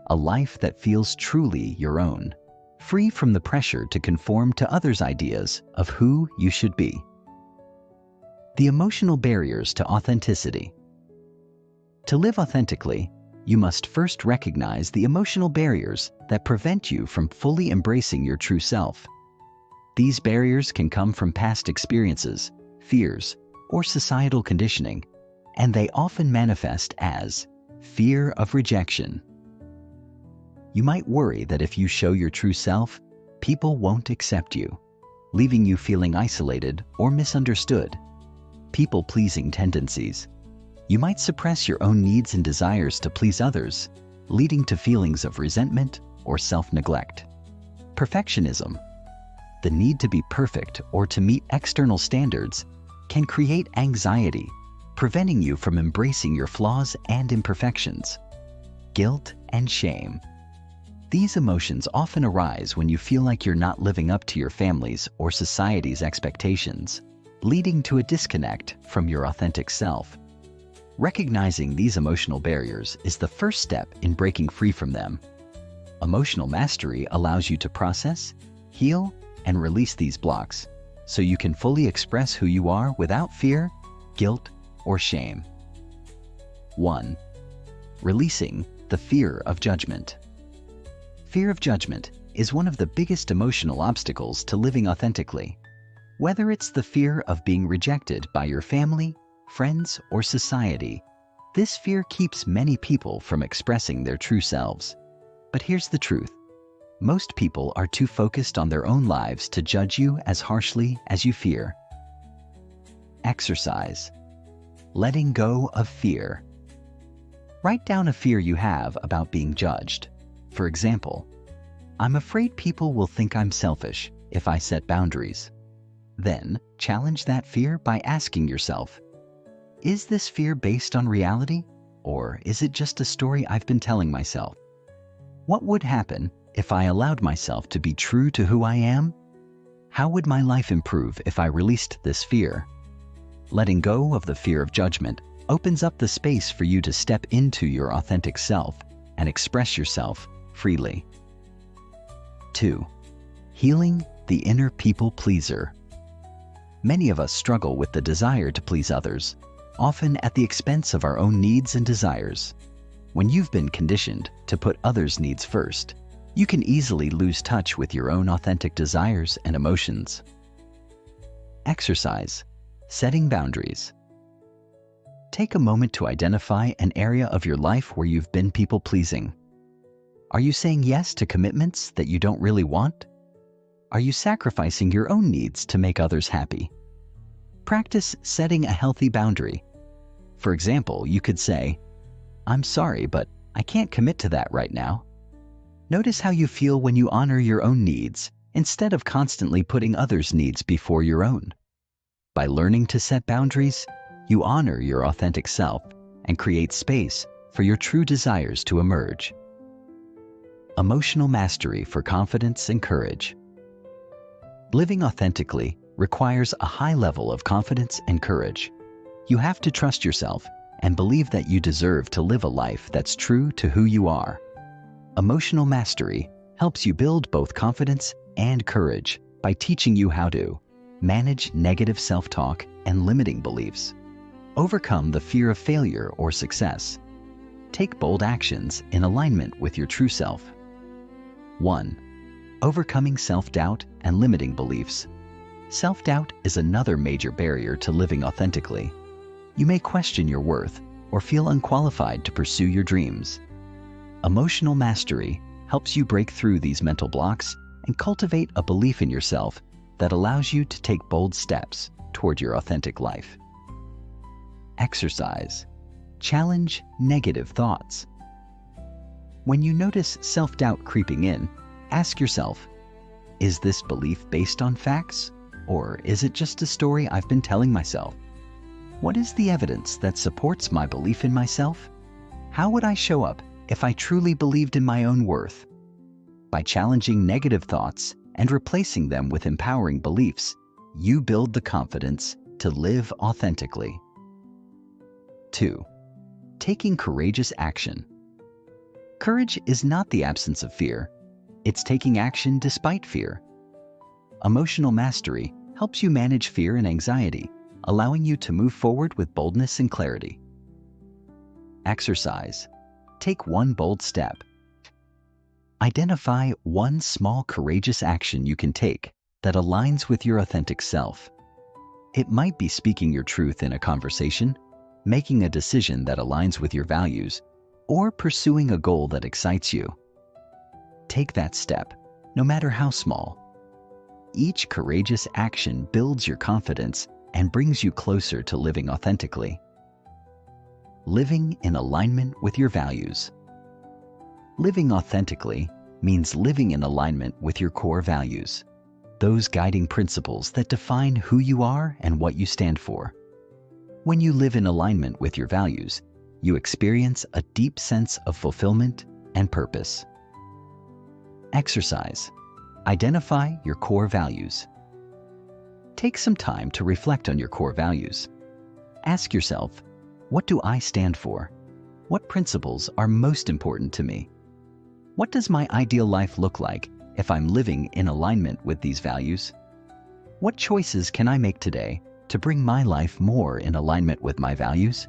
A life that feels truly your own, free from the pressure to conform to others' ideas of who you should be. The emotional barriers to authenticity. To live authentically, you must first recognize the emotional barriers that prevent you from fully embracing your true self. These barriers can come from past experiences, fears, or societal conditioning, and they often manifest as fear of rejection. You might worry that if you show your true self, people won't accept you, leaving you feeling isolated or misunderstood. People-pleasing tendencies. You might suppress your own needs and desires to please others, leading to feelings of resentment or self-neglect. Perfectionism. The need to be perfect or to meet external standards can create anxiety, preventing you from embracing your flaws and imperfections. Guilt and shame. These emotions often arise when you feel like you're not living up to your family's or society's expectations, leading to a disconnect from your authentic self. Recognizing these emotional barriers is the first step in breaking free from them. Emotional mastery allows you to process, heal, and release these blocks, so you can fully express who you are without fear, guilt, or shame. 1. Releasing the fear of judgment. Fear of judgment is one of the biggest emotional obstacles to living authentically. Whether it's the fear of being rejected by your family, friends, or society, this fear keeps many people from expressing their true selves. But here's the truth. Most people are too focused on their own lives to judge you as harshly as you fear. Exercise. Letting go of fear. Write down a fear you have about being judged. For example, I'm afraid people will think I'm selfish if I set boundaries. Then, challenge that fear by asking yourself, is this fear based on reality, or is it just a story I've been telling myself? What would happen if I allowed myself to be true to who I am? How would my life improve if I released this fear? Letting go of the fear of judgment opens up the space for you to step into your authentic self and express yourself freely. 2. Healing the inner people pleaser. Many of us struggle with the desire to please others, often at the expense of our own needs and desires. When you've been conditioned to put others' needs first, you can easily lose touch with your own authentic desires and emotions. Exercise. Setting boundaries. Take a moment to identify an area of your life where you've been people-pleasing. Are you saying yes to commitments that you don't really want? Are you sacrificing your own needs to make others happy? Practice setting a healthy boundary. For example, you could say, I'm sorry, but I can't commit to that right now. Notice how you feel when you honor your own needs instead of constantly putting others' needs before your own. By learning to set boundaries, you honor your authentic self and create space for your true desires to emerge. Emotional mastery for confidence and courage. Living authentically requires a high level of confidence and courage. You have to trust yourself and believe that you deserve to live a life that's true to who you are. Emotional mastery helps you build both confidence and courage by teaching you how to manage negative self-talk and limiting beliefs, overcome the fear of failure or success, take bold actions in alignment with your true self. 1. Overcoming self-doubt and limiting beliefs. Self-doubt is another major barrier to living authentically. You may question your worth or feel unqualified to pursue your dreams. Emotional mastery helps you break through these mental blocks and cultivate a belief in yourself that allows you to take bold steps toward your authentic life. Exercise. Challenge negative thoughts. When you notice self-doubt creeping in, ask yourself, Is this belief based on facts? Or is it just a story I've been telling myself? What is the evidence that supports my belief in myself? How would I show up if I truly believed in my own worth? By challenging negative thoughts and replacing them with empowering beliefs, you build the confidence to live authentically. 2. Taking courageous action. Courage is not the absence of fear. It's taking action despite fear. Emotional mastery helps you manage fear and anxiety, allowing you to move forward with boldness and clarity. Exercise. Take one bold step. Identify one small courageous action you can take that aligns with your authentic self. It might be speaking your truth in a conversation, making a decision that aligns with your values, or pursuing a goal that excites you. Take that step, no matter how small. Each courageous action builds your confidence and brings you closer to living authentically. Living in alignment with your values. Living authentically means living in alignment with your core values, those guiding principles that define who you are and what you stand for. When you live in alignment with your values, you experience a deep sense of fulfillment and purpose. Exercise. Identify your core values. Take some time to reflect on your core values. Ask yourself, what do I stand for? What principles are most important to me? What does my ideal life look like if I'm living in alignment with these values? What choices can I make today to bring my life more in alignment with my values?